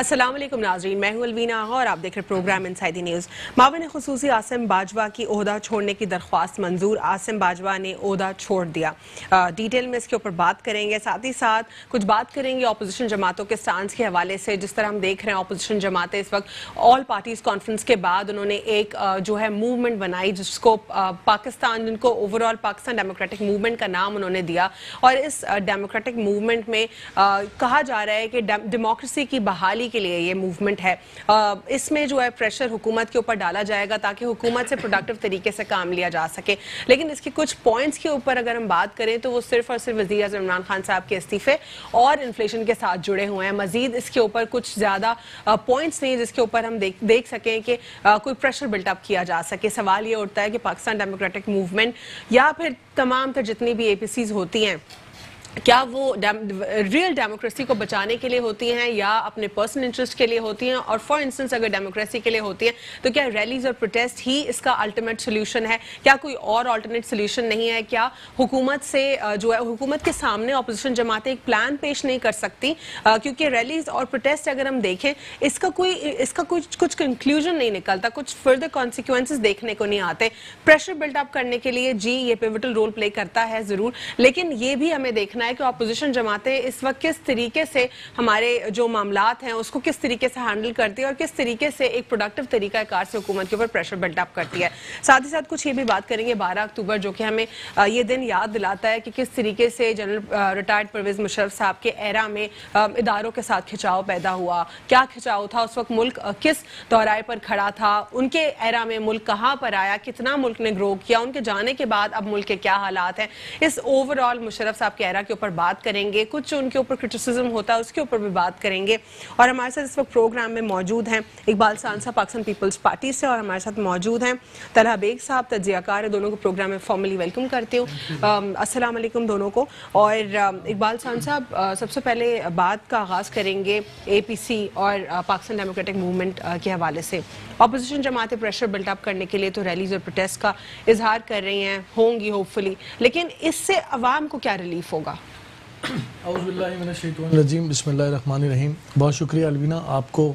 अस्सलाम वालेकुम नाज़रीन, मैं हूं अलवीना और आप देख रहे प्रोग्राम इनसाइड द न्यूज़। मावन खुसूसी आसिम बाजवा की ओहदा छोड़ने की दरख्वास्त मंजूर। आसिम बाजवा ने ओहदा छोड़ दिया। डिटेल में इसके ऊपर बात करेंगे, साथ ही साथ कुछ बात करेंगे अपोजिशन जमातों के स्टांस के हवाले से। जिस तरह हम देख रहे हैं अपोजिशन जमातें इस वक्त ऑल पार्टीज कॉन्फ्रेंस के बाद उन्होंने एक जो है मूवमेंट बनाई जिसको पाकिस्तान, जिनको ओवरऑल पाकिस्तान डेमोक्रेटिक मूवमेंट का नाम उन्होंने दिया। और इस डेमोक्रेटिक मूवमेंट में कहा जा रहा है कि डेमोक्रेसी की बहाली के लिए ये मूवमेंट है। इसमें जो है प्रेशर हुकूमत के ऊपर डाला जाएगा ताकि हुकूमत से प्रोडक्टिव तरीके से काम लिया जा सके। लेकिन इसके कुछ पॉइंट्स के ऊपर अगर हम बात करें तो वो सिर्फ और सिर्फ वज़ीर आज़म इमरान खान साहब के इस्तीफे और इन्फ्लेशन के साथ जुड़े हुए हैं। मजीद इसके ऊपर कुछ ज़्यादा पॉइंट्स नहीं जिसके ऊपर हम देख सकें कि कोई प्रेशर बिल्टअप किया जा सके। सवाल ये उठता है कि पाकिस्तान डेमोक्रेटिक मूवमेंट या फिर तमाम तर जितनी भी APCs होती हैं, क्या वो रियल डेमोक्रेसी को बचाने के लिए होती हैं या अपने पर्सनल इंटरेस्ट के लिए होती हैं? और फॉर इंस्टेंस अगर डेमोक्रेसी के लिए होती हैं तो क्या रैलीज और प्रोटेस्ट ही इसका अल्टीमेट सोल्यूशन है? क्या कोई और अल्टरनेट सोल्यूशन नहीं है? क्या हुकूमत से जो है हुकूमत के सामने अपोजिशन जमातें एक प्लान पेश नहीं कर सकती? क्योंकि रैलीज और प्रोटेस्ट अगर हम देखें इसका कुछ कंक्लूजन नहीं निकलता, कुछ फर्दर कॉन्सिक्वेंसेज देखने को नहीं आते। प्रेशर बिल्डअप करने के लिए जी ये पिवटल रोल प्ले करता है ज़रूर, लेकिन ये भी हमें देखना है कि अपोजिशन जमातें इस वक्त किस तरीके से हमारे जो मामलात हैं उसको किस तरीके से हैंडल करती है और किस तरीके से एक प्रोडक्टिव तरीका कार से हुकूमत के ऊपर प्रेशर बिल्डअप करती है। साथ ही साथ कुछ ये भी बात करेंगे 12 अक्टूबर जो कि हमें ये दिन याद दिलाता है कि किस तरीके से जनरल रिटायर्ड परवेज मुशर्रफ साहब के एरा में इदारों के साथ खिंचाव पैदा हुआ। क्या खिंचाव था उस वक्त, मुल्क किस दौराए पर खड़ा था, उनके एरा में मुल्क कहाँ पर आया, कितना मुल्क ने ग्रो किया, उनके जाने के बाद अब मुल्क के क्या हालात हैं। इस ओवरऑल मुशर्रफ साहब के एरा के ऊपर बात करेंगे। कुछ उनके ऊपर क्रिटिसिज्म होता है उसके ऊपर भी बात करेंगे। और हमारे साथ इस वक्त प्रोग्राम में मौजूद हैं इकबाल सान साहब पाकिस्तान पीपल्स पार्टी से, और हमारे साथ मौजूद हैं तलहा बेग साहब, तज्जियाकार है। दोनों को प्रोग्राम में फॉर्मली वेलकम करती हूँ। अस्सलाम वालेकुम दोनों को। और इकबाल सान साहब, सबसे पहले बात का आगाज़ करेंगे APC और पाकिस्तान डेमोक्रेटिक मूवमेंट के हवाले से। अपोजिशन जमातें प्रेशर बिल्डअप करने के लिए तो रैलीज और प्रोटेस्ट का इजहार कर रही हैं, होंगी होपफुली, लेकिन इससे अवाम को क्या रिलीफ होगा? औज़ुबिल्लाहिमिनश्शैतानिर्रजीम, बिस्मिल्लाहिर्रहमानिर्रहीम। बहुत शुक्रिया अलवीना, आपको,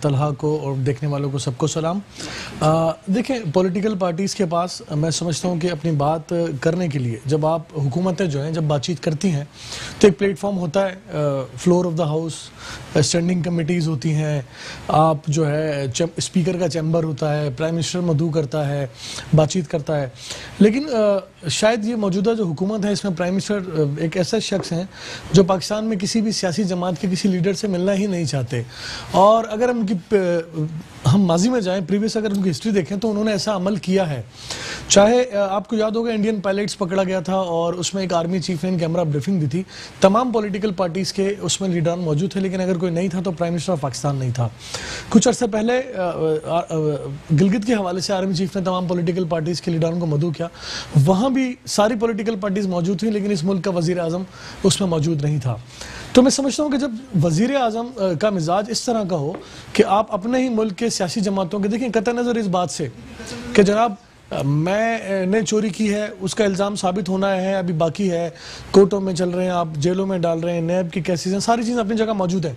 तलहा को और देखने वालों को सबको सलाम। देखें, पॉलिटिकल पार्टीज़ के पास मैं समझता हूँ कि अपनी बात करने के लिए जब आप हुकूमतें जो हैं जब बातचीत करती हैं तो एक प्लेटफॉर्म होता है, floor of the house, standing committees होती हैं, आप जो है स्पीकर का चैम्बर होता है, प्राइम मिनिस्टर मदऊ करता है, बातचीत करता है। लेकिन शायद ये मौजूदा जो हुकूमत है इसमें प्राइम मिनिस्टर एक ऐसा शख्स हैं जो पाकिस्तान में किसी भी सियासी जमात के किसी लीडर से मिलना ही नहीं चाहते। और अगर हम माजी में जाएं, प्रीवियस अगर उनकी हिस्ट्री देखें तो उन्होंने ऐसा अमल किया है। चाहे आपको याद होगा इंडियन पायलट्स पकड़ा गया था और उसमें एक आर्मी चीफ ने इन कैमरा ब्रीफिंग दी थी। तमाम पॉलिटिकल पार्टीज़ के उसमें लीडरान मौजूद थे, लेकिन अगर कोई नहीं था तो प्राइम मिनिस्टर ऑफ पाकिस्तान नहीं था। कुछ अर्से पहले गिलगित के हवाले से आर्मी चीफ ने तमाम पॉलिटिकल पार्टीज़ के लीडरों को मदऊ किया। वहाँ भी सारी पॉलिटिकल पार्टीज़ मौजूद थी, लेकिन इस मुल्क का वज़ीर आज़म उसमें मौजूद नहीं था। तो मैं समझता हूँ कि जब वज़ीर आज़म का मिजाज इस तरह का हो कि आप अपने ही मुल्क के सियासी जमातों के, देखिए कतई नज़र इस बात से कि जनाब मैंने चोरी की है उसका इल्ज़ाम साबित होना है, अभी बाकी है, कोर्टों में चल रहे हैं, आप जेलों में डाल रहे हैं, नैब की केसेस हैं, सारी चीज़ें अपनी जगह मौजूद है।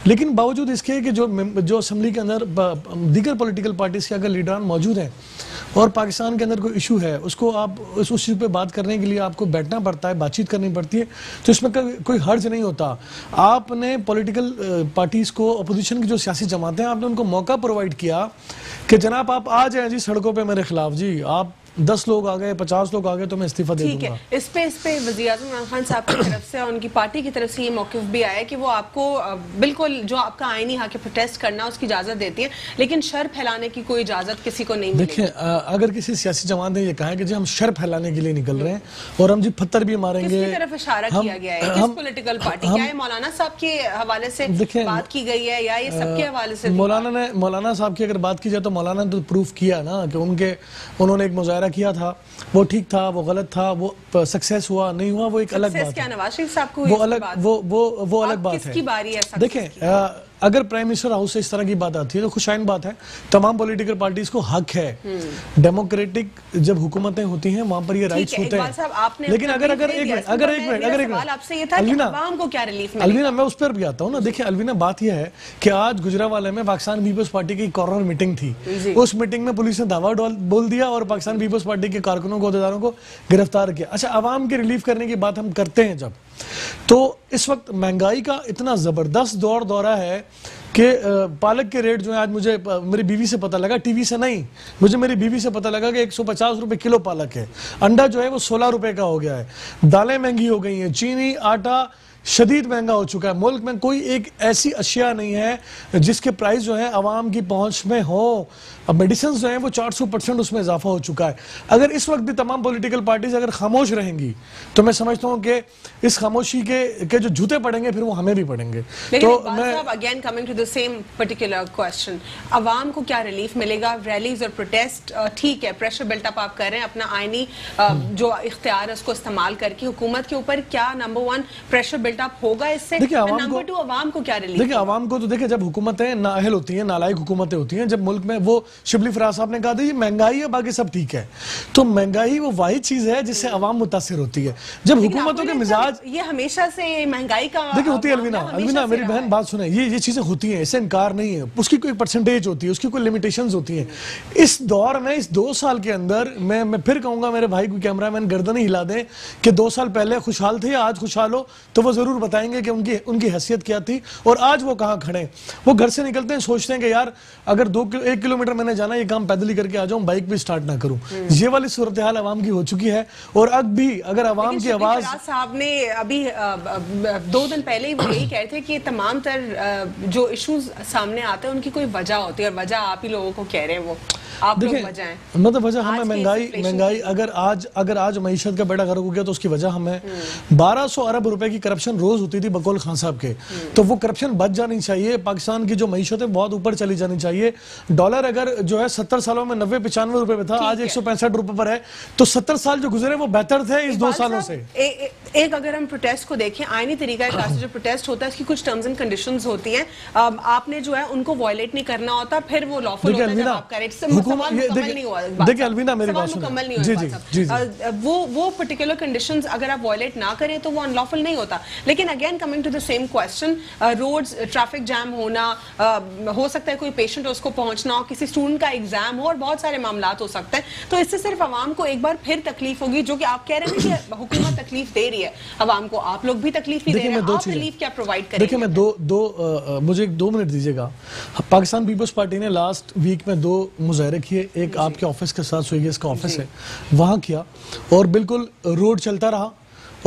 लेकिन बावजूद इसके कि जो असम्बली के अंदर दीगर पॉलिटिकल पार्टीज़ के अगर लीडरान मौजूद हैं और पाकिस्तान के अंदर कोई इशू है उसको आप उस इशू पे बात करने के लिए आपको बैठना पड़ता है, बातचीत करनी पड़ती है, तो इसमें कोई हर्ज नहीं होता। आपने पॉलिटिकल पार्टीज़ को, अपोजिशन की जो सियासी जमातें हैं, आपने उनको मौका प्रोवाइड किया कि जनाब आप आ जाएं जी सड़कों पे मेरे खिलाफ, जी आप 10 लोग आ गए, 50 लोग आ गए तो मैं इस्तीफा दे दूंगा। ठीक है, इस पे वज़ीर आज़म इमरान खान साहब की तरफ से और उनकी पार्टी की तरफ से ये मौक़िफ़ भी आया कि वो आपको बिल्कुल जो आपका आईनी हक है प्रोटेस्ट करना उसकी इजाज़त देती है, लेकिन शर फैलाने की कोई इजाज़त किसी को नहीं मिलेगी। देखिए, अगर किसी सियासी जमात ने ये कहा है कि जी हम शर फैलाने के लिए निकल रहे हैं और हम जी पत्थर भी मारेंगे, किसकी तरफ इशारा किया गया है? किस पॉलिटिकल पार्टी? क्या ये मौलाना साहब के हवाले से बात की गई है या ये सबके हवाले से? मौलाना साहब की अगर बात की जाए तो मौलाना ने तो प्रूफ किया ना कि उन्होंने एक मुजाहरा किया था, वो ठीक था, वो गलत था, वो सक्सेस हुआ नहीं हुआ वो एक अलग बात है। क्या नवाज शरीफ साहब को वो अलग बात है। किसकी बारी है? देखें, अगर प्राइम मिनिस्टर हाउस से इस तरह की बात आती है तो खुशाइन बात है, तमाम पॉलिटिकल पार्टीज को हक है, डेमोक्रेटिक जब हुकूमतें होती हैं वहां पर ये राइट्स होते हैं। लेकिन अगर अलवीना मैं उस पर भी आता हूँ ना, देखिए अलवीना बात यह है कि आज गुजरांवाला में पाकिस्तान पीपल्स पार्टी की कॉर्नर मीटिंग थी, उस मीटिंग में पुलिस ने दावा बोल दिया और पाकिस्तान पीपल्स पार्टी के कारकुनों को, अहदेदारों को गिरफ्तार किया। अच्छा, आवाम के रिलीफ करने की बात हम करते हैं जब, तो इस वक्त महंगाई का इतना जबरदस्त दौरा है कि पालक के रेट जो है, आज मुझे मेरी बीवी से पता लगा, टीवी से नहीं, मुझे मेरी बीवी से पता लगा कि 150 रुपए किलो पालक है। अंडा जो है वो 16 रुपए का हो गया है। दालें महंगी हो गई हैं, चीनी, आटा शदीद महंगा हो चुका है। मुल्क में कोई एक ऐसी अशिया नहीं है जिसके प्राइस जो है आवाम की पहुंच में हो। अब मेडिसिन जो है वो 400% उसमें इजाफा हो चुका है। अगर इस वक्त भी तमाम पॉलिटिकल पार्टीज अगर खामोश रहेंगी तो मैं समझता हूं कि इस खामोशी के जो जूते पड़ेंगे फिर वो हमें भी पड़ेंगे। तो मैं again coming to the same particular question, आवाम को क्या रिलीफ मिलेगा? रैलीज और प्रोटेस्ट ठीक है, प्रेशर बिल्टअप आप कर रहे हैं, अपना आईनी जो इख्तियार है उसको इस्तेमाल करके हुकूमत के ऊपर क्या नंबर 1 प्रेशर बिल्टअप होगा इससे? नंबर 2 आवाम को क्या रिलीफ? देखिए आवाम को तो देखिए, जब हुकूमतें नाअहल होती हैं, नालायक हुकूमतें होती हैं, जब मुल्क में वो शिबली फराज साहब ने कहा था ये महंगाई है बाकी सब ठीक है, तो महंगाई वो वाहिद चीज है जिससे आवाम मुतासिर होती है। जब हुकूमतों के मिजाज, ये हमेशा से महंगाई का देखिए होती है अलवीना मेरी बहन बात सुने, ये चीजें होती हैं, इससे इनकार नहीं है, उसकी कोई परसेंटेज होती है, उसकी कोई लिमिटेशंस होती हैं। इस दौर में, इस 2 साल के अंदर मैं फिर कहूंगा, मेरे भाई को कैमरामैन गर्दन ही हिला दें कि 2 साल पहले खुशहाल थे, आज खुशहाल हो, तो वो जरूर बताएंगे कि उनकी हैसियत क्या थी और आज वो कहाँ खड़े। वो घर से निकलते हैं सोचते हैं कि यार अगर 1 किलोमीटर मैंने जाना, ये काम पैदल ही करके आ जाऊं, बाइक भी स्टार्ट ना करूं। ये वाली सूरत हाल आवाम की हो चुकी है। और अब भी अगर आवाम की आवाज, साहब ने अभी 2 दिन पहले ही वो यही कह रहे थे कि तमाम तर जो इश्यूज सामने आते हैं उनकी कोई वजह होती है और वजह आप ही लोगों को कह रहे हैं, वो आप लोग वजह हैं। मतलब वजह हमें महंगाई अगर आज मईशत का बेड़ा गर्क हो गया तो उसकी वजह हमें 1200 अरब रुपए की करप्शन रोज होती थी बकौल खान साहब के, तो वो करप्शन बच जानी चाहिए। पाकिस्तान की जो मईशत है बहुत ऊपर चली जानी चाहिए। डॉलर अगर जो है 70 सालों में 90-95 रुपए पे था, आज 165 रुपए पर है, तो 70 साल जो गुजरे वो बेहतर थे इस 2 सालों से। एक अगर हम प्रोटेस्ट को देखें, आईनी तरीका से जो प्रोटेस्ट होता है उसकी कुछ टर्म्स एंड कंडीशंस होती हैं, आपने जो है उनको वायलेट नहीं करना होता, फिर वो लॉफुल होता है जब आप करें। देखिए अलवीना मेरी बात सुनिए, जी, वो पर्टिकुलर कंडीशंस अगर आप वायलेट ना करें तो वो अनलॉफुल नहीं होता। लेकिन again coming to the same question, roads traffic jam होना, हो सकता है कोई पेशेंट उसको पहुंचना हो, किसी स्टूडेंट का एग्जाम हो, और बहुत सारे मामलात हो सकते हैं। तो इससे सिर्फ आवाम को एक बार फिर तकलीफ होगी, जो कि आप कह रहे हैं कि हुकूमत तकलीफ दे रही है आवाम को, आप लोग भी तकलीफ नहीं दे रहे हैं, आप रिलीफ क्या प्रोवाइड करेंगे? देखिए मैं मुझे 2 मिनट दीजिएगा। पाकिस्तान पीपल्स पार्टी ने लास्ट वीक में 2 मुजाहरे किए, एक आपके ऑफिस के साथ स्विगी का ऑफिस है वहां किया, और बिल्कुल रोड चलता रहा।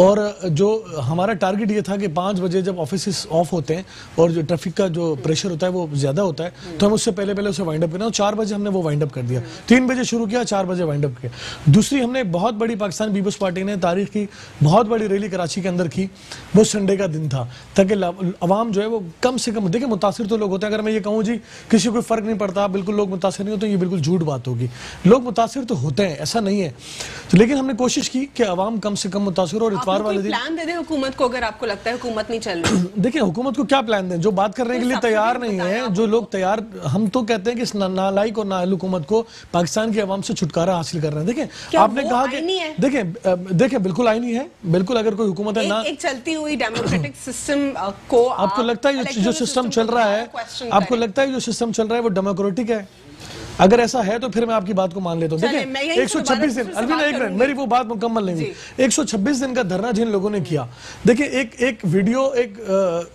और जो हमारा टारगेट ये था कि 5 बजे जब ऑफिस ऑफ होते हैं और जो ट्रैफिक का जो प्रेशर होता है वो ज्यादा होता है, तो हम उससे पहले उसे वाइंड अप करना, 4 बजे हमने वो वाइंड अप कर दिया। 3 बजे शुरू किया, 4 बजे वाइंड अप किया। दूसरी हमने बहुत बड़ी पाकिस्तान पीपल्स पार्टी ने तारीख की बहुत बड़ी रैली कराची के अंदर की, वो संडे का दिन था, ताकि अवाम जो है वो कम से कम, देखिए मुतासिर तो लोग होते हैं। अगर मैं ये कहूँ जी किसी को फर्क नहीं पड़ता, बिल्कुल लोग मुतासिर नहीं होते, ये बिल्कुल झूठ बात होगी। लोग मुतासिर तो होते हैं, ऐसा नहीं है, लेकिन हमने कोशिश की कि अवाम कम से कम मुतासिर। और इतवार वाले दिन हुकूमत को, अगर आपको लगता है हुकूमत नहीं चल रही, देखिए हुकूमत को क्या प्लान दें, जो बात करने के लिए तैयार नहीं है, जो लोग तैयार, हम तो कहते हैं कि इस नालायक और नाअहल हुकूमत को पाकिस्तान की आवाम से छुटकारा हासिल कर रहे हैं। देखिए आपने कहा कि देखिए बिल्कुल आईनी है, बिल्कुल। अगर कोई हुकूमत है ना, एक चलती हुई डेमोक्रेटिक सिस्टम को आपको लगता है जो सिस्टम चल रहा है, आपको लगता है जो सिस्टम चल रहा है वो डेमोक्रेटिक है? अगर ऐसा है तो फिर मैं आपकी बात को मान लेता हूँ। देखिए 126 दिन, अलवीना एक मिनट, मेरी वो बात मुकम्मल नहीं हुई। 126 दिन का धरना जिन लोगों ने किया, देखिए एक वीडियो, एक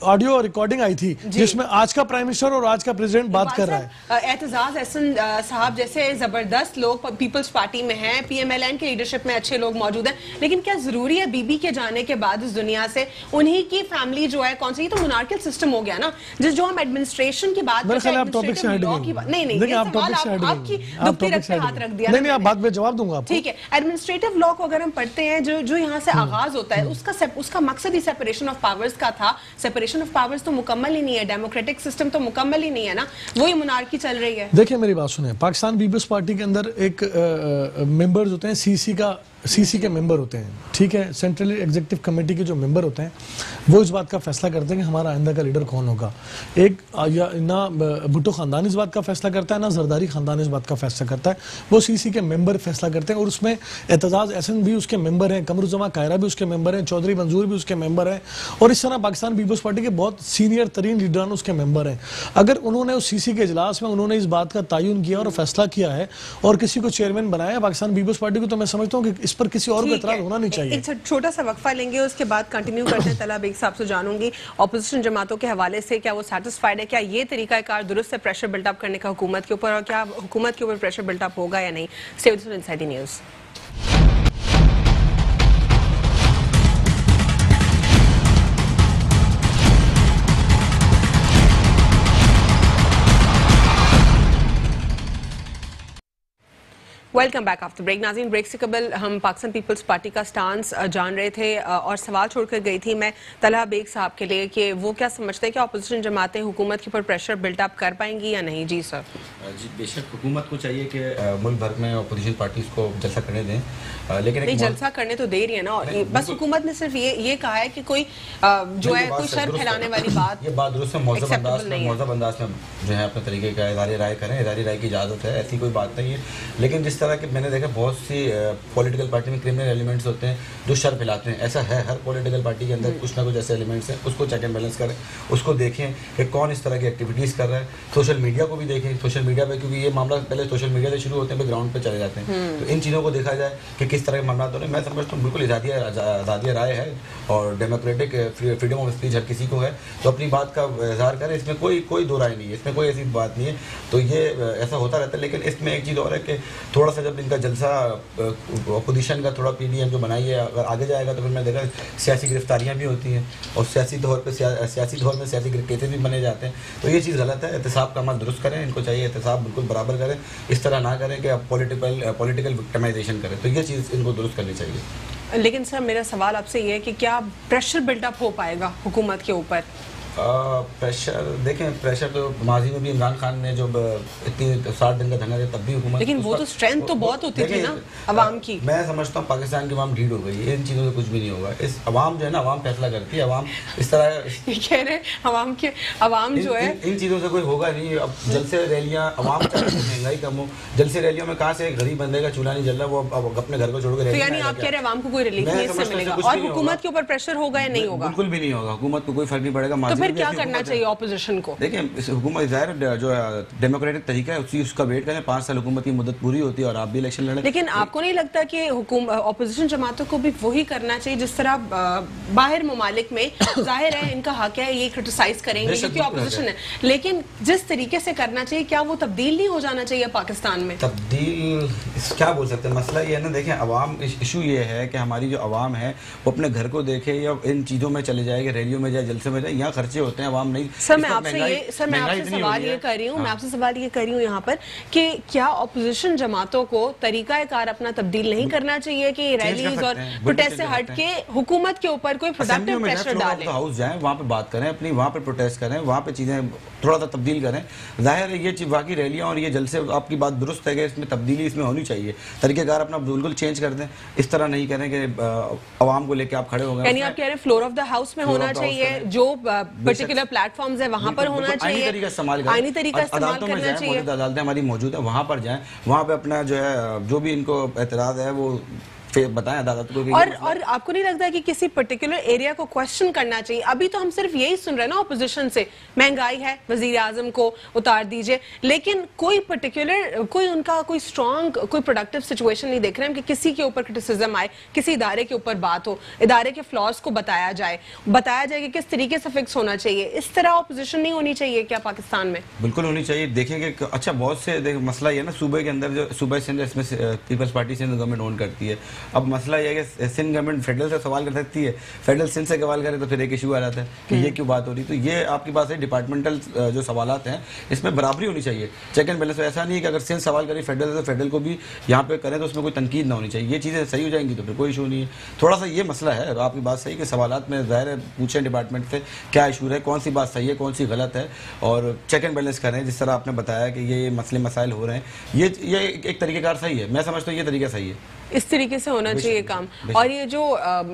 ऑडियो रिकॉर्डिंग आई थी जिसमें आज का प्राइम मिनिस्टर और आज का प्रेसिडेंट बात कर रहा है। एतजाज अहसन साहब जैसे जबरदस्त लोग पीपल्स पार्टी में हैं, PMLN की लीडरशिप में अच्छे लोग मौजूद हैं, लेकिन क्या जरूरी है बीबी के जाने के बाद इस दुनिया से उन्हीं की फैमिली जो है, कौन सी, तो मोनार्कियल सिस्टम हो गया ना, जो हम एडमिनिस्ट्रेशन की बात करते हैं, टॉपिक से हट गए, आपकी दुखती रख पे हाथ रख दिया। नहीं, आप बात में जवाब दूंगा आपको। ठीक है, एडमिनिस्ट्रेटिव लॉ को अगर हम पढ़ते हैं, जो यहाँ से आगाज होता है, उसका मकसद ही सेपरेशन ऑफ पावर्स का था। सेपरेशन ऑफ पावर्स तो मुकम्मल ही नहीं है, डेमोक्रेटिक सिस्टम तो मुकम्मल ही नहीं है ना, वही मोनार्की चल रही है। देखिए मेरी बात सुने, पाकिस्तान पीपल्स पार्टी के अंदर एक मेंबर्स होते हैं, CC का सीसी के मेंबर होते हैं, ठीक है, सेंट्रल एग्जीक्यूटिव कमेटी के जो मेंबर होते हैं वो इस बात का फैसला करते हैं कि हमारा आइंदा का लीडर कौन होगा। एक ना भुट्टो खानदान इस बात का फैसला करता है, ना जरदारी खानदान इस बात का फैसला करता है, वो सीसी के मेंबर फैसला करते हैं। और उसमें एतजाज एहसन भी उसके मेंबर हैं, कमरुज़्ज़मा कायरा भी उसके मेंबर हैं, चौधरी मंजूर भी उसके मेंबर हैं, और इस तरह पाकिस्तान पीपल्स पार्टी के बहुत सीनियर तरीन लीडरान उसके मेंबर हैं। अगर उन्होंने उस सीसी के इजलास में उन्होंने इस बात का तयन किया और फैसला किया है और किसी को चेयरमैन बनाया पाकिस्तान पीपल्स पार्टी को, तो मैं समझता हूँ कि इस पर किसी और को एतराज होना नहीं चाहिए। एक छोटा सा वक्फा लेंगे, उसके बाद कंटिन्यू करते हैं। तला बेग साहब से जानूंगी ऑपोजिशन जमातों के हवाले से, क्या वो सेटिस्फाइड है, क्या ये तरीकाकार दुरुस्त है प्रेशर बिल्डअप करने का हुकूमत के ऊपर, और क्या हुकूमत के ऊपर प्रेशर बिल्डअप होगा या नहीं। Stay with us inside the news. Welcome back after break. नाज़रीन, ब्रेक से कबल हम पाकिस्तान पीपल्स पार्टी का स्टांस जान रहे थे और सवाल छोड़कर गई थी मैं तलहा बेग साहब के लिए कि वो क्या समझते हैं कि अपोजिशन जमातें हुकूमत के ऊपर प्रेशर बिल्डअप कर पाएंगी या नहीं। जी सर। जी बेशक हुकूमत को चाहिए कि मुल्क भर में अपोजिशन पार्टीज को जलसा करने दें, लेकिन नहीं, जलसा करने तो दे रही है ना, और बस हुकूमत ने सिर्फ ये कहा है कि कोई जो है कोई शर फैलाने वाली बात, ये बात दुरुस्त है। मौजूद अंदाज में जो है अपने तरीके का इज़हार राय करें, इज़हार राय की इजाज़त है, ऐसी कोई बात नहीं है। लेकिन जिस तरह के मैंने देखा बहुत सी पॉलिटिकल पार्टी में क्रिमिनल एलिमेंट्स होते हैं जो शर फैलाते हैं, ऐसा है हर पॉलिटिकल पार्टी के अंदर कुछ ना कुछ ऐसे एलिमेंट्स हैं, उसको चेक एंड बैलेंस करें, उसको देखें कि कौन इस तरह की एक्टिविटीज़ कर रहा है। सोशल मीडिया को भी देखें, सोशल मीडिया पे, क्योंकि ये मामला पहले सोशल मीडिया से शुरू होते हैं, ग्राउंड पे चले जाते हैं, तो इन चीज़ों को देखा जाए कि किस तरह के मामला हो रहे हैं। मैं समझता हूँ बिल्कुल आज़ादी राय है और डेमोक्रेटिक फ्रीडम ऑफ स्पीच हर किसी को है, तो अपनी बात का इजहार करें, इसमें कोई दो राय नहीं है, इसमें कोई ऐसी बात नहीं है। तो ये ऐसा होता रहता है। लेकिन इसमें एक चीज़ और है कि थोड़ा सा जब इनका जलसा अपोजिशन का थोड़ा पीडीएम जो बनाई है अगर आगे जाएगा तो फिर मैं देखा सियासी गिरफ्तारियां भी होती हैं और सियासी तौर में सियासी केसेस भी बने जाते हैं, तो ये चीज़ गलत है। एहतसाब का अमल दुरुस्त करें, इनको चाहिए एहतसाब बिल्कुल बराबर करें, इस तरह ना करें कि आप पॉलिटिकल विक्टिमाइजेशन करें, तो ये चीज़ इनको दुरुस्त करनी चाहिए। लेकिन सर मेरा सवाल आपसे ये है कि क्या प्रेशर बिल्डअप हो पाएगा हुकूमत के ऊपर? प्रेशर देखें, प्रेशर तो माजी में भी इमरान खान ने जो इतनी 60 दिन का धरना दिया तब भी हुकूमत, लेकिन वो तो स्ट्रेंथ तो बहुत होती थी ना अवाम की। मैं समझता हूँ पाकिस्तान की अवाम ढीठ हो गई है, इन चीज़ों से कुछ भी नहीं होगा। इस अवाम जो है ना, अवाम फैसला करती है, अवाम इस तरह ये कह रहे अवाम जो है इन चीज़ों से कोई होगा नहीं। अब जल से रैलियाँ, अवाम चाहती है महंगाई कम हो, जल से रैलियों में कहाँ से गरीब बंदे का चूल्हा नहीं जल रहा, वो अपने घर को छोड़ कर, यानी आप कह रहे हैं अवाम को कोई रिलीफ नहीं इससे मिलेगा, और हुकूमत के ऊपर प्रेशर होगा या नहीं होगा? बिल्कुल भी नहीं होगा, हुकूमत को कोई फर्क नहीं पड़ेगा। तो फिर क्या करना चाहिए ऑपोजिशन को? देखिए, इस हुकूमत ज़ाहिर जो डेमोक्रेटिक तरीका है उसका वेट करें, 5 साल हुकूमत की मुद्दत पूरी होती है और आप भी इलेक्शन लड़ें। लेकिन आपको नहीं लगता कि ऑपोजिशन जमातों को भी वही करना चाहिए जिस तरह बाहर ममालिक में जाहिर है इनका हक है, ये क्रिटिसाइज करेंगे क्योंकि ऑपोजिशन है, लेकिन जिस तरीके से करना चाहिए क्या वो तब्दील नहीं हो जाना चाहिए पाकिस्तान में? तब्दील क्या बोल सकते हैं, मसला ये है ना, देखें अवाम, इशू ये है कि हमारी जो अवाम है वो अपने घर को देखे या इन चीज़ों में चले जाए, रैलियों में जाए, जलसे में जाए, यहाँ खर्चे होते हैं, अवाम नहीं। सर मैं आपसे सवाल ये कर रही हूँ यहाँ पर कि क्या ऑपोजिशन जमातों को तरीकाकार अपना तब्दील नहीं करना चाहिए कि रैलीज और प्रोटेस्ट से हट के हुकूमत के ऊपर कोई प्रोडक्टिव प्रेशर डालें? हाउस जाएं, वहाँ पे बात करें अपनी, वहाँ पे प्रोटेस्ट करें, वहाँ पे चीज़ें थोड़ा सा तब्दील करें। जाहिर है ये चीज़ बाकी रैलियाँ और ये जलसे, आपकी बात दुरुस्त है कि इसमें तब्दीली इसमें होनी चाहिए, तरीकेकार अपना बिल्कुल चेंज कर दें, इस तरह नहीं करें कि अवाम को लेकर आप खड़े हो गए। यानी आप कह रहे हैं फ्लोर ऑफ द हाउस में होना चाहिए, जो पर्टिकुलर प्लेटफॉर्म्स है वहाँ पर होना चाहिए, आईनी तरीका इस्तेमाल करना चाहिए, अदालतें हमारी मौजूद है, वहाँ पर जाएं, वहाँ पे अपना जो है जो भी इनको एतराज़ है वो बताएं अदालत को। और आपको नहीं लगता कि किसी पर्टिकुलर एरिया को क्वेश्चन करना चाहिए? अभी तो हम सिर्फ यही सुन रहे हैं ना ऑपोजिशन से, महंगाई है, वजीर आजम को उतार दीजिए, लेकिन कोई पर्टिकुलर कोई स्ट्रॉन्ग कोई प्रोडक्टिव सिचुएशन नहीं देख रहे हैं कि किसी के ऊपर क्रिटिसिज्म आए, किसी इदारे के ऊपर बात हो, इदारे के फ्लॉज को बताया जाए कि किस तरीके से फिक्स होना चाहिए। इस तरह ऑपोजिशन नहीं होनी चाहिए क्या पाकिस्तान में? बिल्कुल होनी चाहिए। देखेंगे अच्छा बहुत से मसला ये है ना, सूबे के अंदर जो सूबे सिंध इसमें पीपल्स पार्टी सिंध गवर्नमेंट ओन करती है। अब मसला यह है कि सिंध गवर्नमेंट फेडरल से सवाल कर सकती है, फेडरल सिंध से सवाल करे तो फिर एक इशू आ जाता है कि ये क्यों बात हो रही। तो ये आपकी बात है, डिपार्टमेंटल जो सवालात हैं इसमें बराबरी होनी चाहिए, चेक एंड बैलेंस। ऐसा नहीं है कि अगर सिंध सवाल करे फेडरल से तो फेडरल को भी यहाँ पे करें तो उसमें कोई तनकीद ना होनी चाहिए। ये चीज़ें सही हो जाएंगी तो फिर कोई इशू नहीं है। थोड़ा सा ये मसला है, आपकी बात सही कि सवालात में ज़ाहिर है पूछें डिपार्टमेंट से क्या इशू है, कौन सी बात सही है, कौन सी गलत है, और चेक एंड बैलेंस करें। जिस तरह आपने बताया कि ये मसले मसाइल हो रहे हैं, ये एक तरीक़ेकार सही है, मैं समझता हूँ ये तरीका सही है। इस तरीके से होना चाहिए काम। और ये जो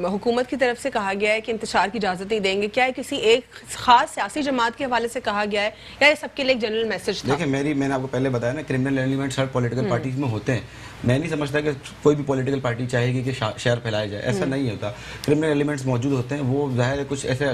हुकूमत की तरफ से कहा गया है कि इंतशार की इजाजत नहीं देंगे, क्या है किसी एक खास सियासी जमात के हवाले से कहा गया है या ये सबके लिए एक जनरल मैसेज था? देखिए मैंने आपको पहले बताया ना, क्रिमिनल एलिमेंट्स हर पॉलिटिकल पार्टीज में होते हैं। मैं नहीं समझता कि कोई भी पॉलिटिकल पार्टी चाहेगी कि शहर फैलाया जाए, ऐसा नहीं होता। क्रिमिनल एलिमेंट्स मौजूद होते हैं, वो ज़ाहिर है कुछ ऐसे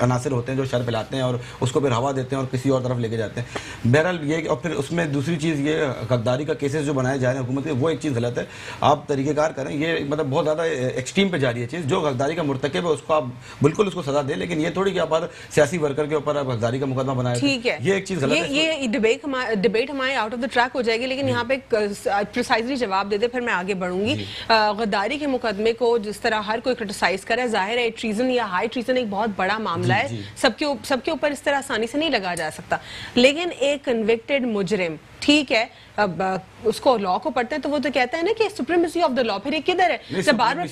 अनासर होते हैं जो शहर फैलाते हैं और उसको फिर हवा देते हैं और किसी और तरफ लेके जाते हैं। बहरहाल ये, और फिर उसमें दूसरी चीज़ ये गद्दारी का केसेस जो बनाए जा रहे हैं हुकूमत के, वो एक चीज़ गलत है। आप तरीक़ेकार करें, ये मतलब बहुत ज़्यादा एक्सट्रीम पे जा रही है चीज़। जो गद्दारी का मुर्तकब है उसको आप बिल्कुल उसको सजा दें, लेकिन ये थोड़ी कि आप सियासी वर्कर के ऊपर आप गद्दारी का मुकदमा बनाए। ठीक है, ये एक चीज़ गलत है। ये डिबेट हमारे आउट ऑफ द ट्रैक हो जाएगी, लेकिन यहाँ पे प्रिसाइजली जवाब दे दे, फिर मैं आगे बढ़ूंगी। गद्दारी के मुकदमे को जिस तरह हर कोई क्रिटिसाइज करे, जाहिर है ट्रीजन या हाई ट्रीजन एक बहुत बड़ा मामला है, सबके ऊपर इस तरह आसानी से नहीं लगाया जा सकता। लेकिन एक कन्विक्टेड मुजरिम, ठीक है, अब उसको लॉ को पढ़ते हैं तो वो तो कहता है ना कि सुप्रीमेसी ऑफ द लॉ। फिर ये किधर है? जब बार बार